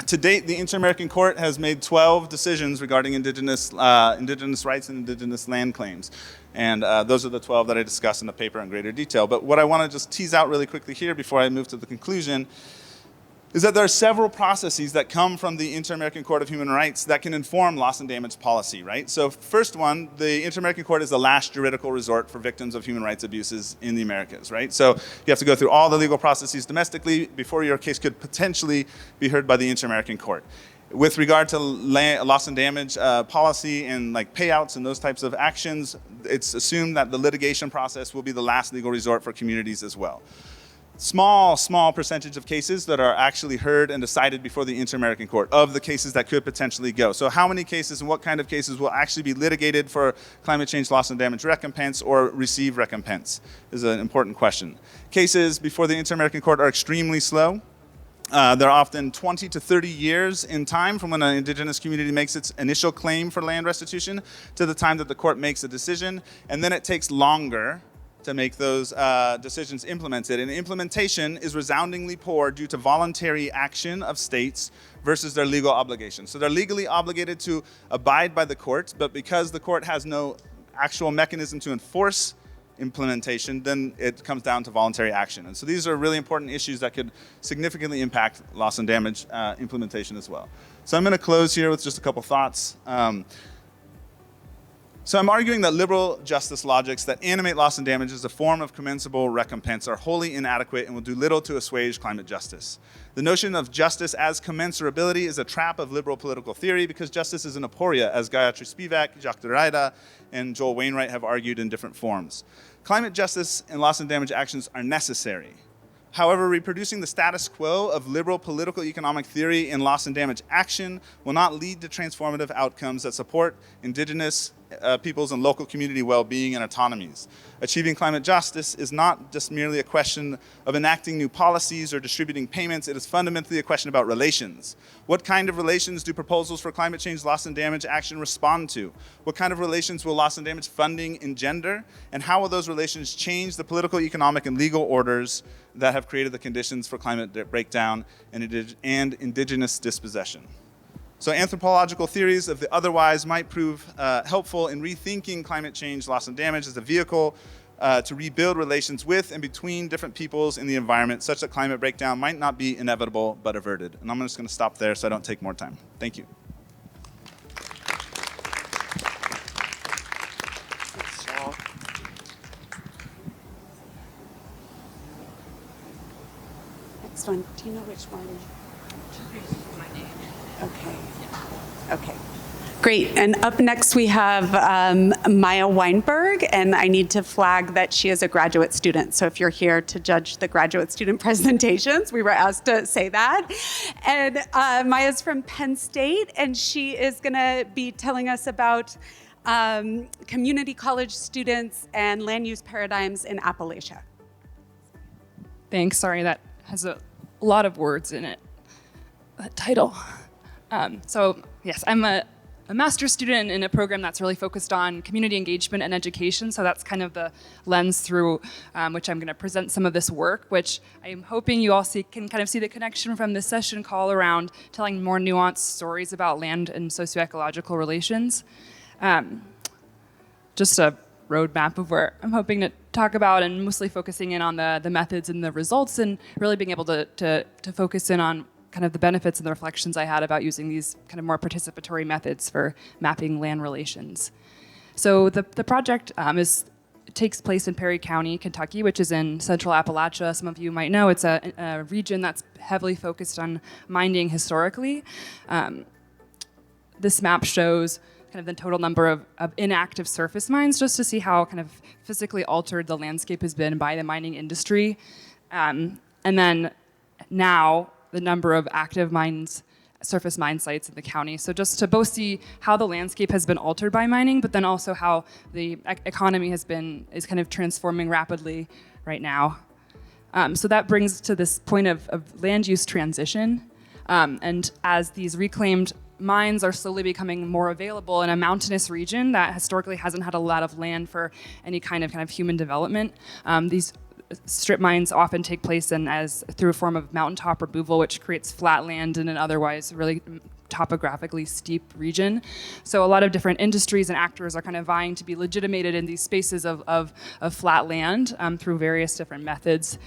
To date, the Inter-American Court has made 12 decisions regarding indigenous rights and indigenous land claims. And those are the 12 that I discuss in the paper in greater detail. But what I want to just tease out really quickly here before I move to the conclusion is that there are several processes that come from the Inter-American Court of Human Rights that can inform loss and damage policy, right? So first one, the Inter-American Court is the last juridical resort for victims of human rights abuses in the Americas, right? So you have to go through all the legal processes domestically before your case could potentially be heard by the Inter-American Court. With regard to loss and damage policy and like payouts and those types of actions, it's assumed that the litigation process will be the last legal resort for communities as well. small percentage of cases that are actually heard and decided before the Inter-American Court of the cases that could potentially go. So how many cases and what kind of cases will actually be litigated for climate change loss and damage recompense or receive recompense is an important question. Cases before the Inter-American Court are extremely slow. They're often 20 to 30 years in time from when an indigenous community makes its initial claim for land restitution to the time that the court makes a decision, and then it takes longer to make those decisions implemented. And implementation is resoundingly poor due to voluntary action of states versus their legal obligations. So they're legally obligated to abide by the court, but because the court has no actual mechanism to enforce implementation, then it comes down to voluntary action. And so these are really important issues that could significantly impact loss and damage implementation as well. So I'm going to close here with just a couple thoughts. So I'm arguing that liberal justice logics that animate loss and damage as a form of commensable recompense are wholly inadequate and will do little to assuage climate justice. The notion of justice as commensurability is a trap of liberal political theory because justice is an aporia, as Gayatri Spivak, Jacques Derrida, and Joel Wainwright have argued in different forms. Climate justice and loss and damage actions are necessary. However, reproducing the status quo of liberal political economic theory in loss and damage action will not lead to transformative outcomes that support indigenous peoples and local community well-being and autonomies. Achieving climate justice is not just merely a question of enacting new policies or distributing payments, it is fundamentally a question about relations. What kind of relations do proposals for climate change loss and damage action respond to? What kind of relations will loss and damage funding engender? And how will those relations change the political, economic, and legal orders that have created the conditions for climate breakdown and indigenous dispossession? So anthropological theories of the otherwise might prove helpful in rethinking climate change loss and damage as a vehicle to rebuild relations with and between different peoples in the environment such that climate breakdown might not be inevitable but averted. And I'm just going to stop there so I don't take more time. Thank you. Next one. Do you know which one? Okay. Okay. Great. And up next we have Maya Weinberg, and I need to flag that she is a graduate student. So if you're here to judge the graduate student presentations, we were asked to say that. And Maya's from Penn State, and she is going to be telling us about community college students and land use paradigms in Appalachia. Thanks. Sorry, that has a lot of words in it, that title. So yes, I'm a master's student in a program that's really focused on community engagement and education. So that's kind of the lens through which I'm going to present some of this work, which I'm hoping you all can kind of see the connection from this session call around telling more nuanced stories about land and socio-ecological relations. Just a roadmap of where I'm hoping to talk about, and mostly focusing in on the methods and the results, and really being able to focus in on kind of the benefits and the reflections I had about using these kind of more participatory methods for mapping land relations. So the project takes place in Perry County, Kentucky, which is in central Appalachia. Some of you might know it's a region that's heavily focused on mining historically. This map shows kind of the total number of inactive surface mines, just to see how kind of physically altered the landscape has been by the mining industry. And then now, the number of active mines, surface mine sites in the county. So just to both see how the landscape has been altered by mining, but then also how the economy is kind of transforming rapidly right now. So that brings to this point of land use transition. And as these reclaimed mines are slowly becoming more available in a mountainous region that historically hasn't had a lot of land for any kind of human development, these strip mines often take place through a form of mountaintop removal, which creates flat land in an otherwise really topographically steep region. So a lot of different industries and actors are kind of vying to be legitimated in these spaces of flat land through various different methods.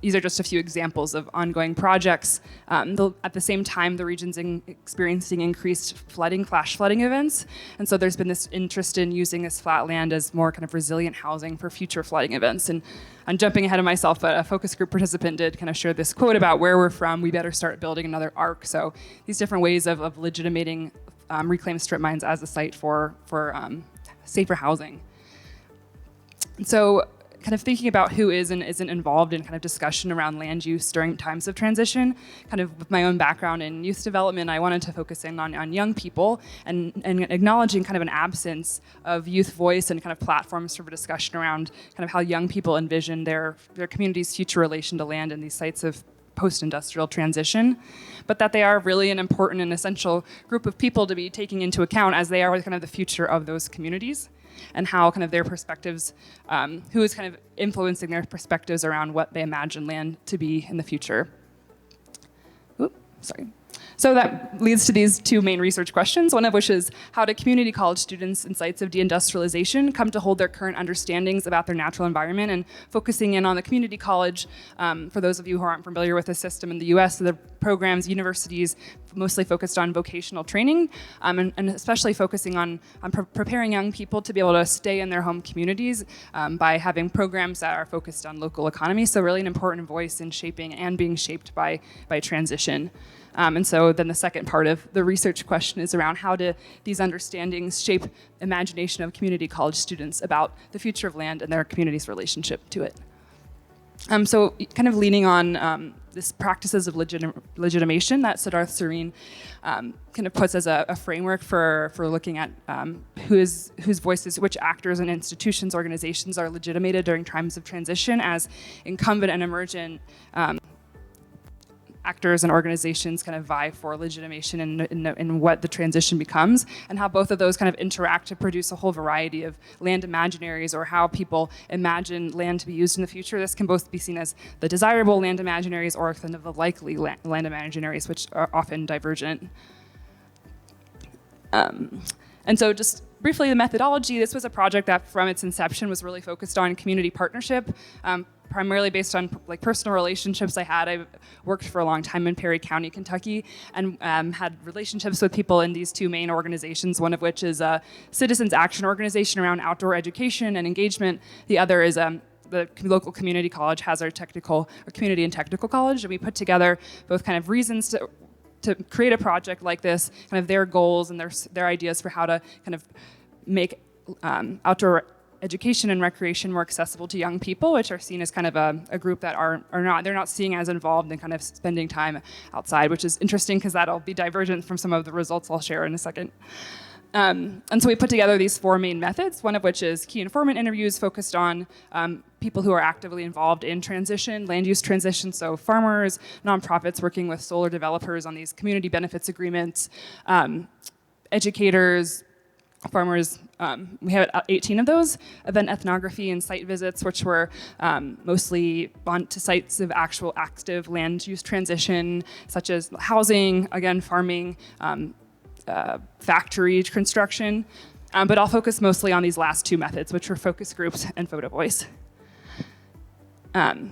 These are just a few examples of ongoing projects. At the same time, the region's experiencing increased flash flooding events. And so there's been this interest in using this flat land as more kind of resilient housing for future flooding events. And I'm jumping ahead of myself, but a focus group participant did kind of share this quote about where we're from, we better start building another arc. So these different ways of legitimating reclaimed strip mines as a site for safer housing. And so kind of thinking about who is and isn't involved in kind of discussion around land use during times of transition. Kind of with my own background in youth development, I wanted to focus in on young people and acknowledging kind of an absence of youth voice and kind of platforms for discussion around kind of how young people envision their community's future relation to land in these sites of post-industrial transition, but that they are really an important and essential group of people to be taking into account as they are kind of the future of those communities, and how kind of their perspectives, who is kind of influencing their perspectives around what they imagine land to be in the future. So that leads to these two main research questions, one of which is how do community college students in sites of deindustrialization come to hold their current understandings about their natural environment, and focusing in on the community college, for those of you who aren't familiar with the system in the US, the programs, universities mostly focused on vocational training, and especially focusing on preparing young people to be able to stay in their home communities by having programs that are focused on local economy. So really an important voice in shaping and being shaped by transition. And so then the second part of the research question is around how do these understandings shape imagination of community college students about the future of land and their community's relationship to it. So kind of leaning on this practices of legitimation that Siddharth Sareen kind of puts as a framework for looking at whose voices, which actors and institutions, organizations are legitimated during times of transition as incumbent and emergent actors and organizations kind of vie for legitimation in what the transition becomes, and how both of those kind of interact to produce a whole variety of land imaginaries, or how people imagine land to be used in the future. This can both be seen as the desirable land imaginaries or kind of the likely land imaginaries, which are often divergent. And so just briefly, the methodology, this was a project that from its inception was really focused on community partnership, primarily based on like personal relationships I had. I worked for a long time in Perry County, Kentucky, and had relationships with people in these two main organizations, one of which is a citizens action organization around outdoor education and engagement. The other is the local community college, Hazard Technical, or Community and Technical College, and we put together both kind of reasons to create a project like this, kind of their goals and their ideas for how to kind of make outdoor education and recreation more accessible to young people, which are seen as kind of a group that they're not seeing as involved in kind of spending time outside, which is interesting because that'll be divergent from some of the results I'll share in a second. And so we put together these four main methods, one of which is key informant interviews focused on people who are actively involved in transition, land use transition, so farmers, nonprofits working with solar developers on these community benefits agreements, educators, farmers. We have 18 of those. Then ethnography and site visits, which were mostly onto sites of actual active land use transition, such as housing, again, farming, factory construction, but I'll focus mostly on these last two methods, which were focus groups and photo voice.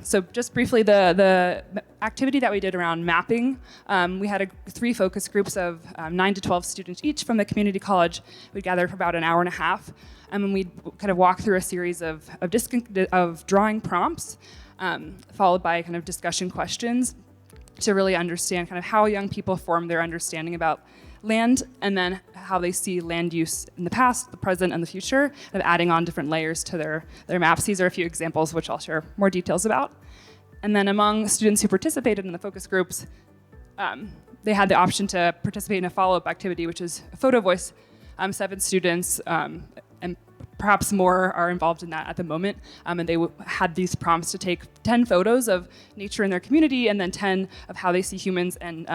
So just briefly, the activity that we did around mapping, we had 3 focus groups of 9 to 12 students each from the community college. We gathered for about an hour and a half, and we'd kind of walk through a series of drawing prompts, followed by kind of discussion questions to really understand kind of how young people form their understanding about land, and then how they see land use in the past, the present, and the future, of adding on different layers to their maps. These are a few examples which I'll share more details about. And then among students who participated in the focus groups, they had the option to participate in a follow-up activity, which is a photo voice. 7 students, and perhaps more are involved in that at the moment, and they had these prompts to take 10 photos of nature in their community, and then 10 of how they see humans and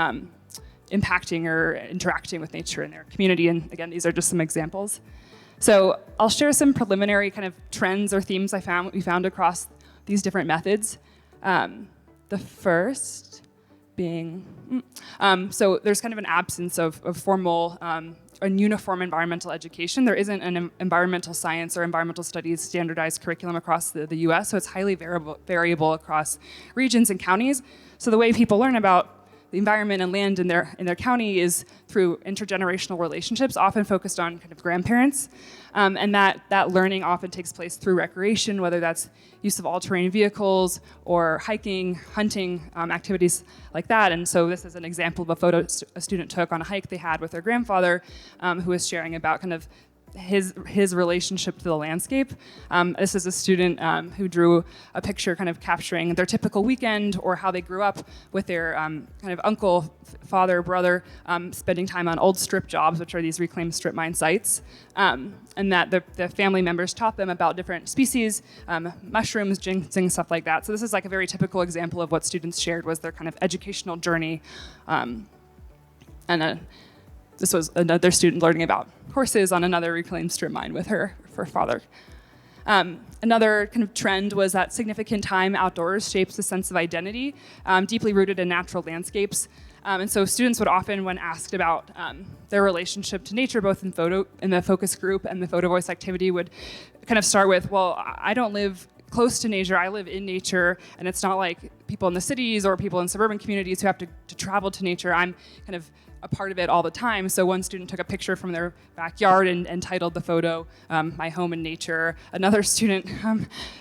impacting or interacting with nature in their community. And again, these are just some examples. So I'll share some preliminary kind of trends or themes we found across these different methods. The first being, so there's kind of an absence of formal and uniform environmental education. There isn't an environmental science or environmental studies standardized curriculum across the US, so it's highly variable across regions and counties. So the way people learn about the environment and land in their county is through intergenerational relationships, often focused on kind of grandparents, and that learning often takes place through recreation, whether that's use of all-terrain vehicles or hiking, hunting, activities like that. And so this is an example of a photo a student took on a hike they had with their grandfather, who was sharing about kind of his relationship to the landscape. This is a student who drew a picture kind of capturing their typical weekend or how they grew up with their kind of uncle, father, brother, spending time on old strip jobs, which are these reclaimed strip mine sites, and that the family members taught them about different species, mushrooms, ginseng, stuff like that. So this is like a very typical example of what students shared was their kind of educational journey. This was another student learning about horses on another reclaimed strip mine with her father. Another kind of trend was that significant time outdoors shapes a sense of identity, deeply rooted in natural landscapes. And so students would often, when asked about their relationship to nature, both in the focus group and the photo voice activity, would kind of start with, well, I don't live close to nature, I live in nature, and it's not like people in the cities or people in suburban communities who have to travel to nature. I'm kind of a part of it all the time. So one student took a picture from their backyard and titled the photo, My Home in Nature. Another student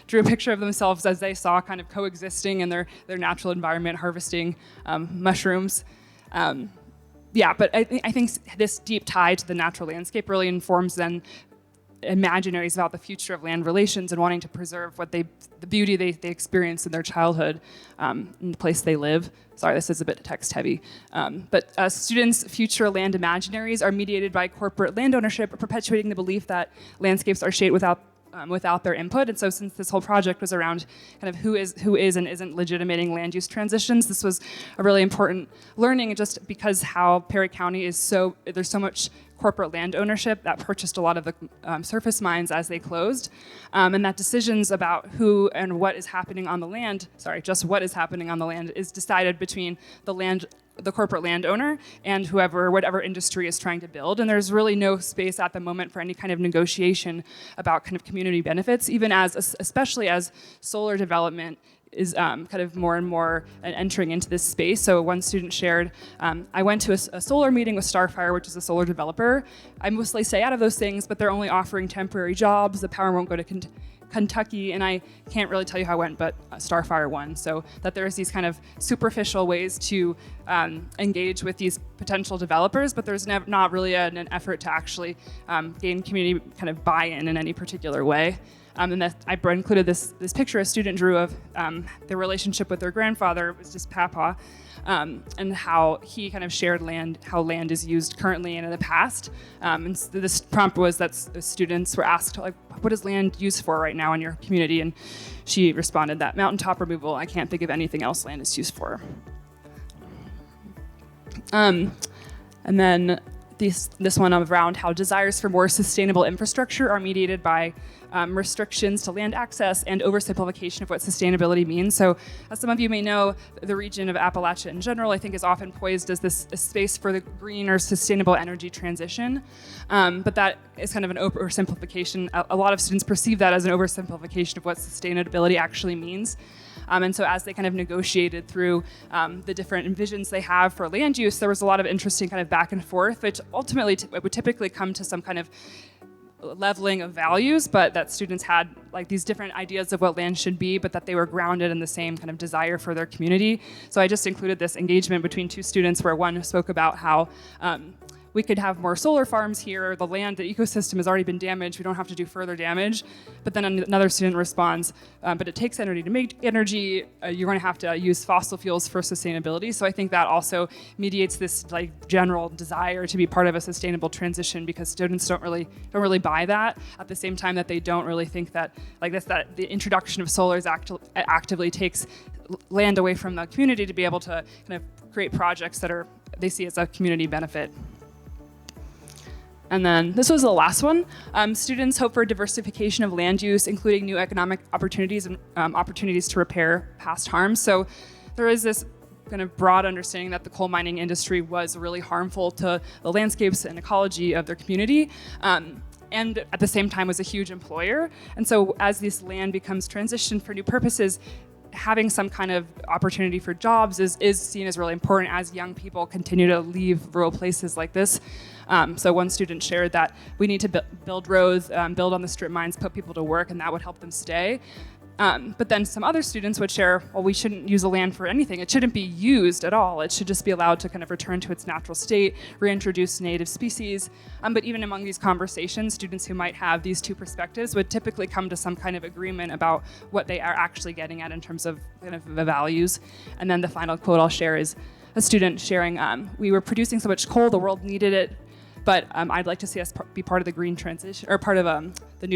drew a picture of themselves as they saw kind of coexisting in their natural environment, harvesting mushrooms. But I think this deep tie to the natural landscape really informs then imaginaries about the future of land relations and wanting to preserve the beauty they experience in their childhood in the place they live. Sorry, this is a bit text heavy. But students' future land imaginaries are mediated by corporate land ownership, perpetuating the belief that landscapes are shaped without their input. And so since this whole project was around kind of who is and isn't legitimating land use transitions, this was a really important learning just because how Perry County is there's so much corporate land ownership that purchased a lot of the surface mines as they closed, and that decisions about who and what is happening on the land, just what is happening on the land, is decided between the corporate landowner and whatever industry is trying to build. And there's really no space at the moment for any kind of negotiation about kind of community benefits, especially as solar development is kind of more and more entering into this space. So one student shared, I went to a solar meeting with Starfire, which is a solar developer. I mostly stay out of those things, but they're only offering temporary jobs. The power won't go to Kentucky, and I can't really tell you how it went, but Starfire won. So that there's these kind of superficial ways to engage with these potential developers, but there's not really an effort to actually gain community kind of buy-in in any particular way. And that I included this picture a student drew of their relationship with their grandfather, it was just Papa, and how he kind of shared how land is used currently and in the past. And so this prompt was that students were asked, like, what is land used for right now in your community? And she responded that mountaintop removal, I can't think of anything else land is used for. And then this one around how desires for more sustainable infrastructure are mediated by restrictions to land access and oversimplification of what sustainability means. So as some of you may know, the region of Appalachia in general, I think, is often poised as a space for the green or sustainable energy transition. But that is kind of an oversimplification. A lot of students perceive that as an oversimplification of what sustainability actually means. And so as they kind of negotiated through the different visions they have for land use, there was a lot of interesting kind of back and forth, which ultimately would typically come to some kind of leveling of values, but that students had like these different ideas of what land should be, but that they were grounded in the same kind of desire for their community. So I just included this engagement between two students where one spoke about how we could have more solar farms here, the land, the ecosystem has already been damaged, we don't have to do further damage. But then another student responds, but it takes energy to make energy, you're gonna have to use fossil fuels for sustainability. So I think that also mediates this like general desire to be part of a sustainable transition, because students don't really buy that, at the same time that they don't really think that that the introduction of solar actively takes land away from the community to be able to kind of create projects that they see as a community benefit. And then this was the last one. Students hope for diversification of land use, including new economic opportunities and opportunities to repair past harms. So there is this kind of broad understanding that the coal mining industry was really harmful to the landscapes and ecology of their community. And at the same time was a huge employer. And so as this land becomes transitioned for new purposes, having some kind of opportunity for jobs is seen as really important as young people continue to leave rural places like this. So one student shared that we need to build roads, build on the strip mines, put people to work, and that would help them stay. But then some other students would share, well, we shouldn't use the land for anything. It shouldn't be used at all. It should just be allowed to kind of return to its natural state, reintroduce native species. But even among these conversations, students who might have these two perspectives would typically come to some kind of agreement about what they are actually getting at in terms of kind of the values. And then the final quote I'll share is a student sharing, we were producing so much coal, the world needed it, but I'd like to see us be part of the green transition, or part of the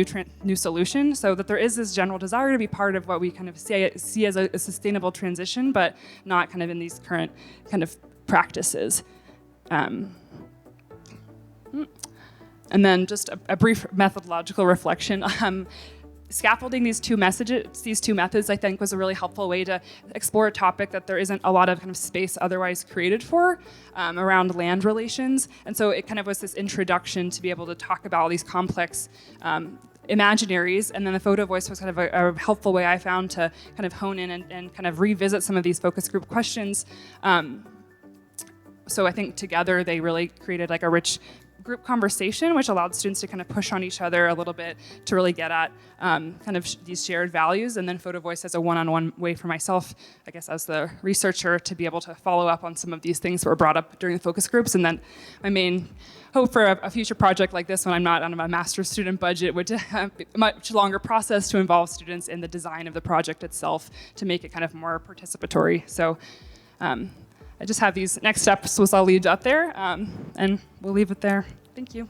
new solution, so that there is this general desire to be part of what we kind of see as a sustainable transition, but not kind of in these current kind of practices. And then just a brief methodological reflection. Scaffolding these two methods, I think, was a really helpful way to explore a topic that there isn't a lot of kind of space otherwise created for around land relations. And so it kind of was this introduction to be able to talk about all these complex imaginaries, and then the photo voice was kind of a helpful way I found to kind of hone in and kind of revisit some of these focus group questions. So I think together they really created like a rich group conversation, which allowed students to kind of push on each other a little bit to really get at kind of these shared values. And then photo voice as a one-on-one way for myself, I guess as the researcher, to be able to follow up on some of these things that were brought up during the focus groups. And then my main hope for a future project like this, when I'm not on a master's student budget, would be a much longer process to involve students in the design of the project itself to make it kind of more participatory. So I just have these next steps, which I'll lead up there, and we'll leave it there. Thank you.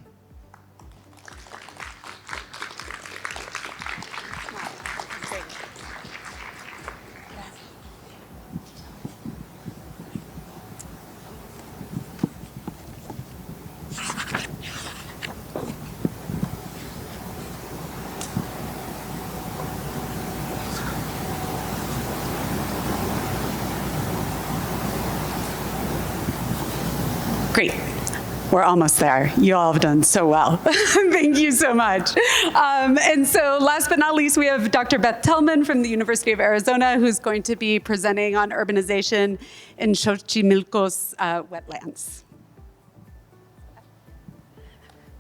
Great. We're almost there. You all have done so well. Thank you so much. And so last but not least, we have Dr. Beth Tellman from the University of Arizona, who's going to be presenting on urbanization in Xochimilco's wetlands.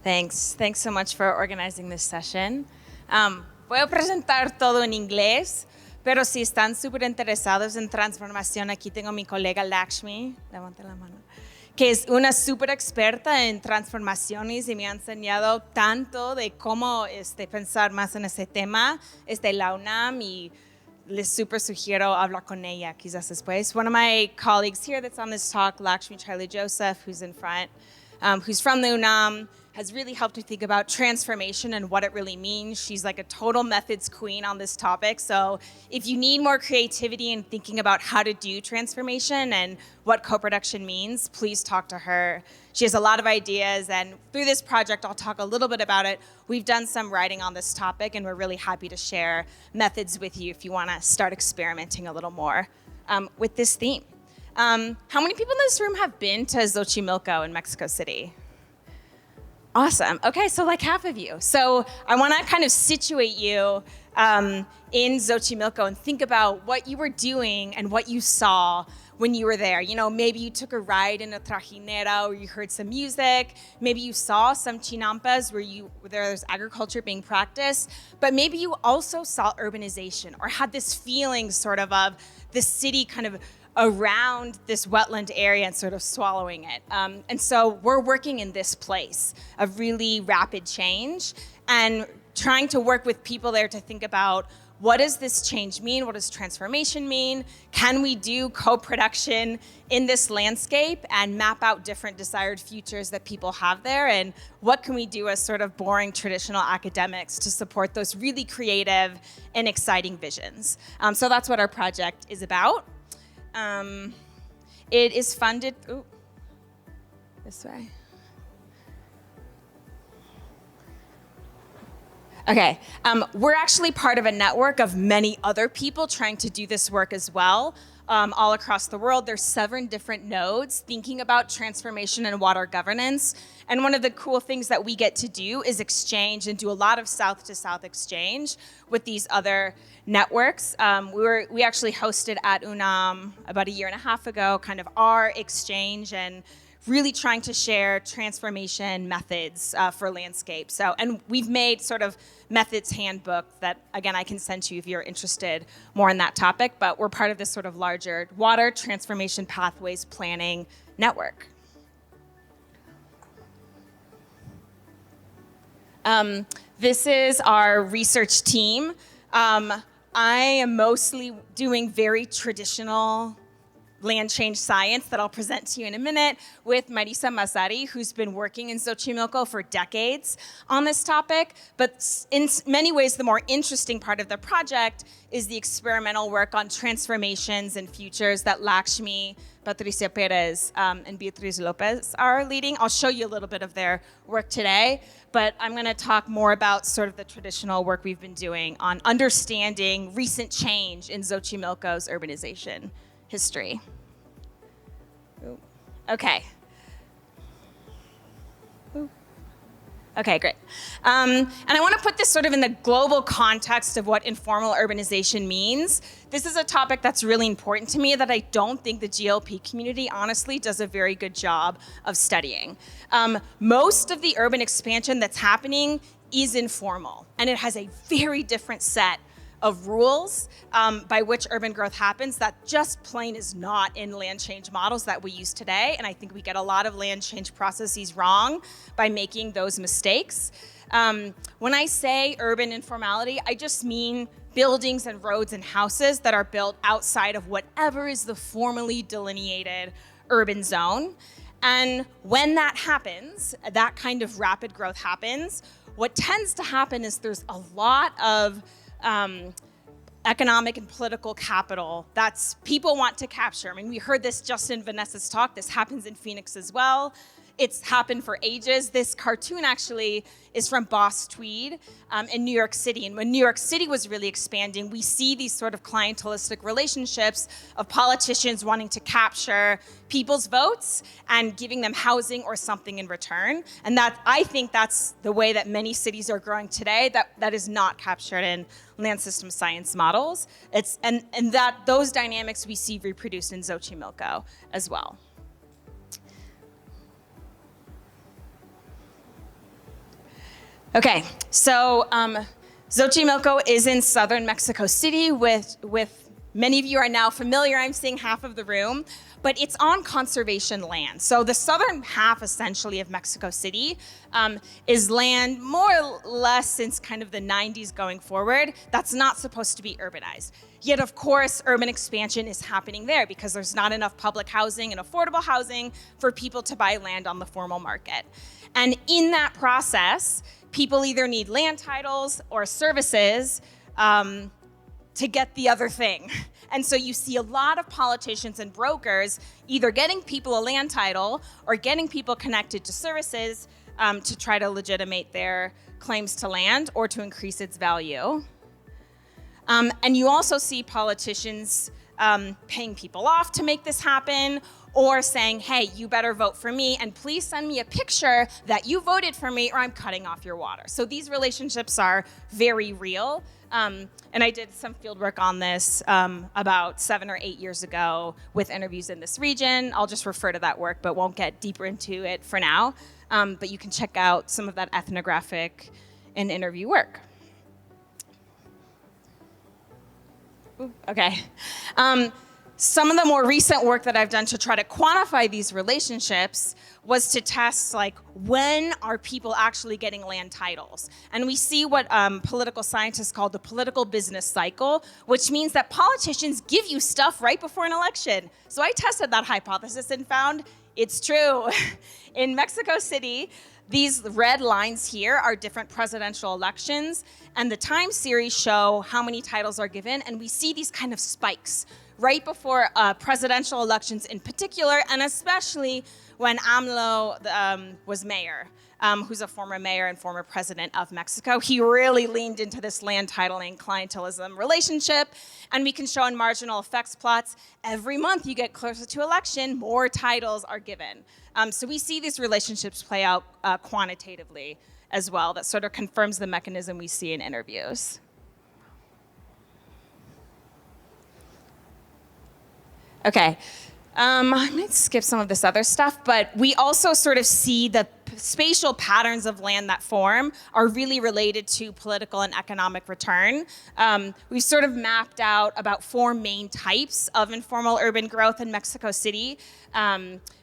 Thanks. Thanks so much for organizing this session. Voy a presentar todo en inglés, pero si están súper interesados en transformación, aquí tengo mi colega Lakshmi, levante la mano, que es una súper experta en transformaciones y me ha enseñado tanto de cómo pensar más en ese tema, la UNAM, y les súper sugiero hablar con ella quizás después. One of my colleagues here that's on this talk, Lakshmi Charlie Joseph, who's in front, who's from the UNAM, has really helped me think about transformation and what it really means. She's like a total methods queen on this topic. So if you need more creativity in thinking about how to do transformation and what co-production means, please talk to her. She has a lot of ideas, and through this project, I'll talk a little bit about it. We've done some writing on this topic, and we're really happy to share methods with you if you want to start experimenting a little more with this theme. How many people in this room have been to Xochimilco in Mexico City? Awesome. Okay, so like half of you. So I want to kind of situate you in Xochimilco and think about what you were doing and what you saw when you were there. You know, maybe you took a ride in a trajinera, or you heard some music. Maybe you saw some chinampas where there's agriculture being practiced. But maybe you also saw urbanization, or had this feeling sort of the city kind of around this wetland area and sort of swallowing it. And so we're working in this place of really rapid change and trying to work with people there to think about, what does this change mean? What does transformation mean? Can we do co-production in this landscape and map out different desired futures that people have there? And what can we do as sort of boring traditional academics to support those really creative and exciting visions? So that's what our project is about. It is funded, this way. Okay, we're actually part of a network of many other people trying to do this work as well. All across the world, there's 7 different nodes thinking about transformation and water governance. And one of the cool things that we get to do is exchange and do a lot of south-to-south exchange with these other networks. We actually hosted at UNAM about a year and a half ago, kind of our exchange and really trying to share transformation methods for landscape. So, and we've made sort of methods handbook that, again, I can send to you if you're interested more in that topic, but we're part of this sort of larger water transformation pathways planning network. This is our research team. I am mostly doing very traditional land change science that I'll present to you in a minute with Marisa Mazzari, who's been working in Xochimilco for decades on this topic. But in many ways, the more interesting part of the project is the experimental work on transformations and futures that Lakshmi, Patricia Perez, and Beatriz Lopez are leading. I'll show you a little bit of their work today, but I'm going to talk more about sort of the traditional work we've been doing on understanding recent change in Xochimilco's urbanization history. Okay. Okay, great. And I want to put this sort of in the global context of what informal urbanization means. This is a topic that's really important to me that I don't think the GLP community honestly does a very good job of studying. Most of the urban expansion that's happening is informal, and it has a very different set of rules by which urban growth happens that just plain is not in land change models that we use today. And I think we get a lot of land change processes wrong by making those mistakes. When I say urban informality, I just mean buildings and roads and houses that are built outside of whatever is the formally delineated urban zone. And when that happens, that kind of rapid growth happens, what tends to happen is there's a lot of economic and political capital that's people want to capture. I mean, we heard this just in Vanessa's talk. This happens in Phoenix as well. It's happened for ages. This cartoon actually is from Boss Tweed in New York City. And when New York City was really expanding, we see these sort of clientelistic relationships of politicians wanting to capture people's votes and giving them housing or something in return. And that, I think that's the way that many cities are growing today, that is not captured in land system science models. And that those dynamics we see reproduced in Xochimilco as well. Okay, so Xochimilco is in southern Mexico City with many of you are now familiar. I'm seeing half of the room, but it's on conservation land. So the southern half essentially of Mexico City is land more or less since kind of the 90s going forward that's not supposed to be urbanized. Yet of course, urban expansion is happening there because there's not enough public housing and affordable housing for people to buy land on the formal market. And in that process, people either need land titles or services to get the other thing. And so you see a lot of politicians and brokers either getting people a land title or getting people connected to services to try to legitimate their claims to land or to increase its value. And you also see politicians paying people off to make this happen, or saying, hey, you better vote for me, and please send me a picture that you voted for me, or I'm cutting off your water. So these relationships are very real. And I did some field work on this about 7 or 8 years ago with interviews in this region. I'll just refer to that work, but won't get deeper into it for now. But you can check out some of that ethnographic and interview work. Ooh, okay. Some of the more recent work that I've done to try to quantify these relationships was to test, like, when are people actually getting land titles? And we see what political scientists call the political business cycle, which means that politicians give you stuff right before an election. So I tested that hypothesis and found it's true. In Mexico City, these red lines here are different presidential elections, and the time series show how many titles are given, and we see these kind of spikes right before presidential elections in particular, and especially when AMLO was mayor, who's a former mayor and former president of Mexico. He really leaned into this land titling clientelism relationship, and we can show in marginal effects plots, every month you get closer to election, more titles are given. So we see these relationships play out quantitatively as well. That sort of confirms the mechanism we see in interviews. Okay, I'm going to skip some of this other stuff, but we also sort of see the spatial patterns of land that form are really related to political and economic return. We've sort of mapped out about 4 main types of informal urban growth in Mexico City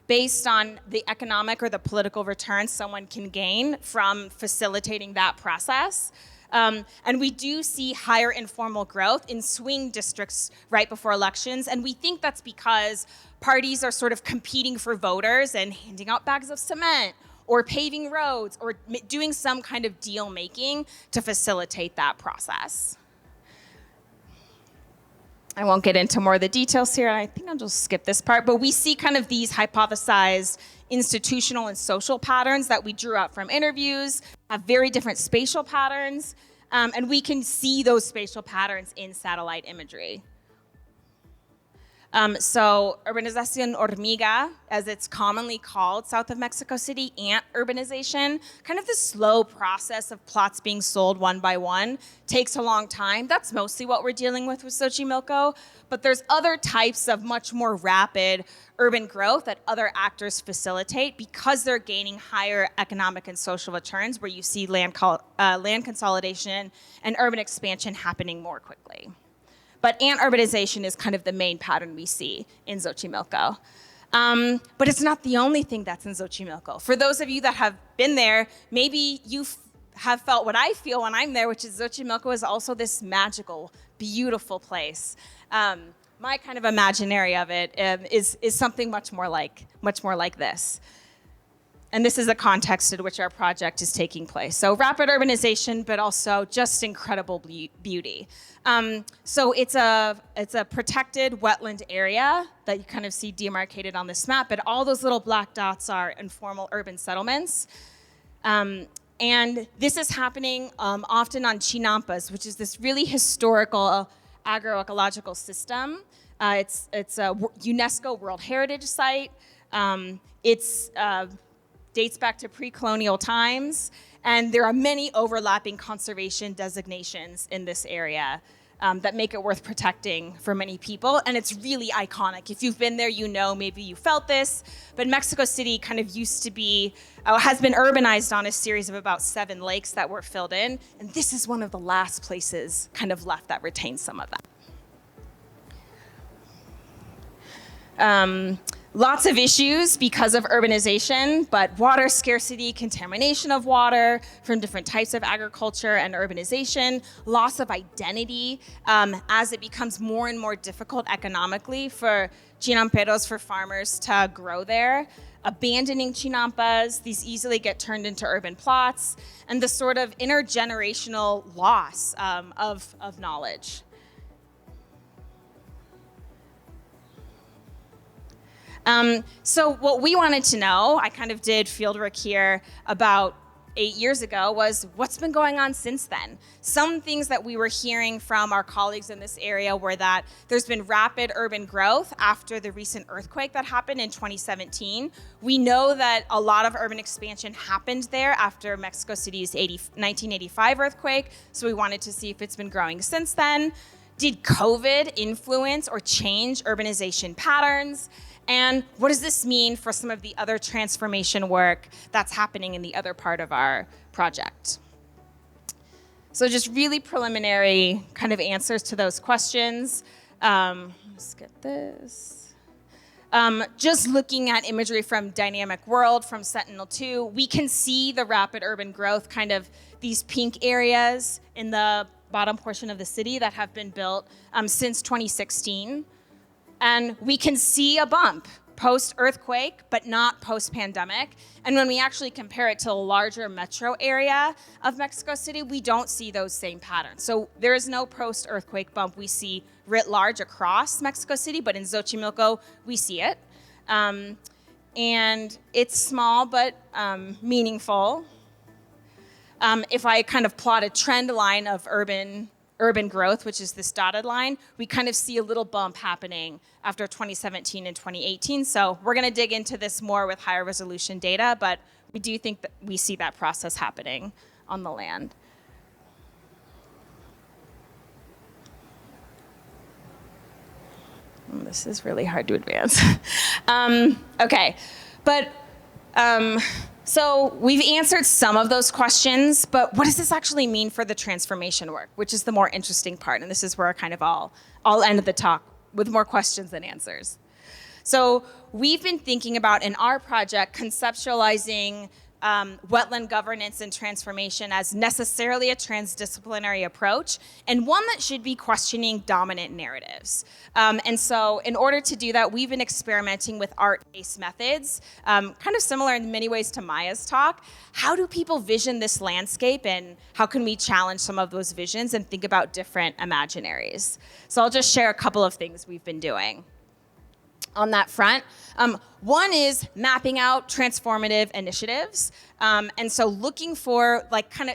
based on the economic or the political return someone can gain from facilitating that process. And we do see higher informal growth in swing districts right before elections. And we think that's because parties are sort of competing for voters and handing out bags of cement or paving roads or doing some kind of deal making to facilitate that process. I won't get into more of the details here. I think I'll just skip this part. But we see kind of these hypothesized institutional and social patterns that we drew out from interviews, have very different spatial patterns, and we can see those spatial patterns in satellite imagery. So urbanización hormiga, as it's commonly called south of Mexico City, ant urbanization, kind of the slow process of plots being sold one by one, takes a long time. That's mostly what we're dealing with Xochimilco, but there's other types of much more rapid urban growth that other actors facilitate because they're gaining higher economic and social returns where you see land consolidation and urban expansion happening more quickly. But ant urbanization is kind of the main pattern we see in Xochimilco. But it's not the only thing that's in Xochimilco. For those of you that have been there, maybe you have felt what I feel when I'm there, which is Xochimilco is also this magical, beautiful place. My kind of imaginary of it is something much more like this. And this is the context in which our project is taking place. So rapid urbanization, but also just incredible beauty. So it's a protected wetland area that you kind of see demarcated on this map, but all those little black dots are informal urban settlements. And this is happening often on chinampas, which is this really historical agroecological system. It's a UNESCO World Heritage Site. It's dates back to pre-colonial times, and there are many overlapping conservation designations in this area that make it worth protecting for many people, and it's really iconic. If you've been there, you know, maybe you felt this, but Mexico City kind of used to be, has been urbanized on a series of about 7 lakes that were filled in, and this is one of the last places kind of left that retains some of that. Lots of issues because of urbanization, but water scarcity, contamination of water from different types of agriculture and urbanization, loss of identity as it becomes more and more difficult economically for chinamperos, for farmers to grow there, abandoning chinampas, these easily get turned into urban plots, and the sort of intergenerational loss of knowledge. So what we wanted to know, I kind of did fieldwork here about 8 years ago, was what's been going on since then? Some things that we were hearing from our colleagues in this area were that there's been rapid urban growth after the recent earthquake that happened in 2017. We know that a lot of urban expansion happened there after Mexico City's 1985 earthquake, so we wanted to see if it's been growing since then. Did COVID influence or change urbanization patterns? And what does this mean for some of the other transformation work that's happening in the other part of our project? So just really preliminary kind of answers to those questions. Let's get this. Just looking at imagery from Dynamic World, from Sentinel-2, we can see the rapid urban growth, kind of these pink areas in the bottom portion of the city that have been built since 2016. And we can see a bump post-earthquake, but not post-pandemic. And when we actually compare it to the larger metro area of Mexico City, we don't see those same patterns. So there is no post-earthquake bump we see writ large across Mexico City, but in Xochimilco, we see it. And it's small, but meaningful. If I kind of plot a trend line of urban growth, which is this dotted line, we kind of see a little bump happening after 2017 and 2018. So we're going to dig into this more with higher resolution data, but we do think that we see that process happening on the land. This is really hard to advance. Okay, but so we've answered some of those questions, but what does this actually mean for the transformation work, which is the more interesting part, and this is where I'll end the talk with more questions than answers. So we've been thinking about, in our project, conceptualizing wetland governance and transformation as necessarily a transdisciplinary approach, and one that should be questioning dominant narratives. And so in order to do that, we've been experimenting with art-based methods, kind of similar in many ways to Maya's talk. How do people vision this landscape, and how can we challenge some of those visions and think about different imaginaries? So I'll just share a couple of things we've been doing on that front. One is mapping out transformative initiatives. And so looking for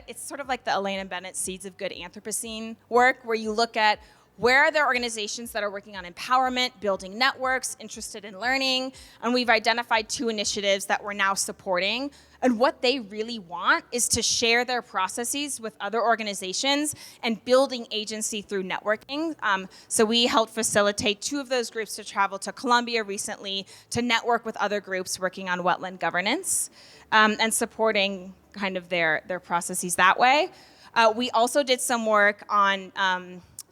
it's sort of like the Elaine and Bennett Seeds of Good Anthropocene work, where you look at where are there organizations that are working on empowerment, building networks, interested in learning, and we've identified 2 initiatives that we're now supporting. And what they really want is to share their processes with other organizations and building agency through networking. So we helped facilitate 2 of those groups to travel to Colombia recently to network with other groups working on wetland governance and supporting kind of their processes that way. We also did some work on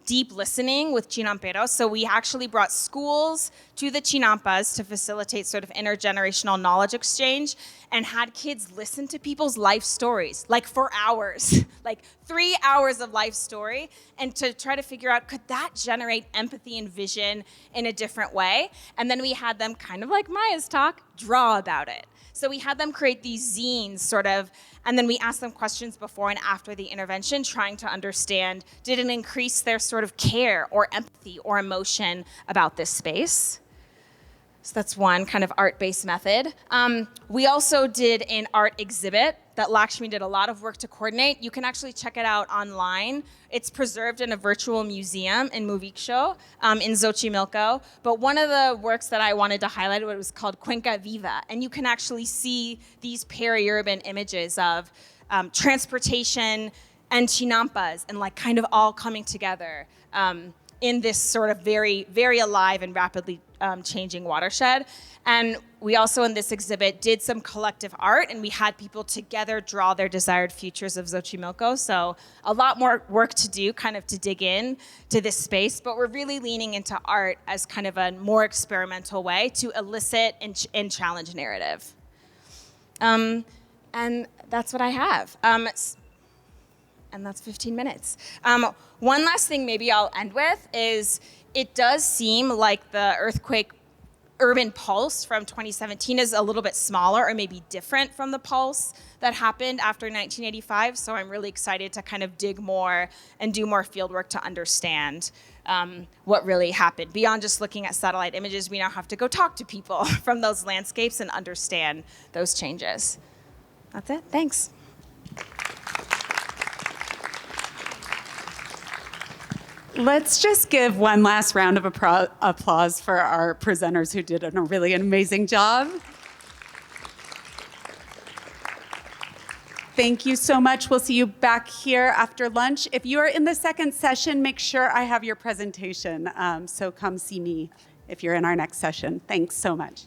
deep listening with Chinamperos. So we actually brought schools to the Chinampas to facilitate sort of intergenerational knowledge exchange, and had kids listen to people's life stories, like for hours, like 3 hours of life story, and to try to figure out, could that generate empathy and vision in a different way? And then we had them, kind of like Maya's talk, draw about it. So we had them create these zines, sort of, and then we asked them questions before and after the intervention, trying to understand, did it increase their sort of care or empathy or emotion about this space? So that's one kind of art-based method. We also did an art exhibit that Lakshmi did a lot of work to coordinate. You can actually check it out online. It's preserved in a virtual museum in Moviksho in Xochimilco. But one of the works that I wanted to highlight was called Cuenca Viva. And you can actually see these peri-urban images of transportation and chinampas and like kind of all coming together in this sort of very, very alive and rapidly changing watershed. And we also in this exhibit did some collective art, and we had people together draw their desired futures of Xochimilco. So a lot more work to do, kind of to dig in to this space, but we're really leaning into art as kind of a more experimental way to elicit and challenge narrative. And that's what I have. And that's 15 minutes. One last thing maybe I'll end with is it does seem like the earthquake urban pulse from 2017 is a little bit smaller or maybe different from the pulse that happened after 1985. So I'm really excited to kind of dig more and do more field work to understand what really happened. Beyond just looking at satellite images, we now have to go talk to people from those landscapes and understand those changes. That's it, thanks. Let's just give one last round of applause for our presenters who did a really amazing job. Thank you so much. We'll see you back here after lunch. If you are in the second session, make sure I have your presentation. So come see me if you're in our next session. Thanks so much.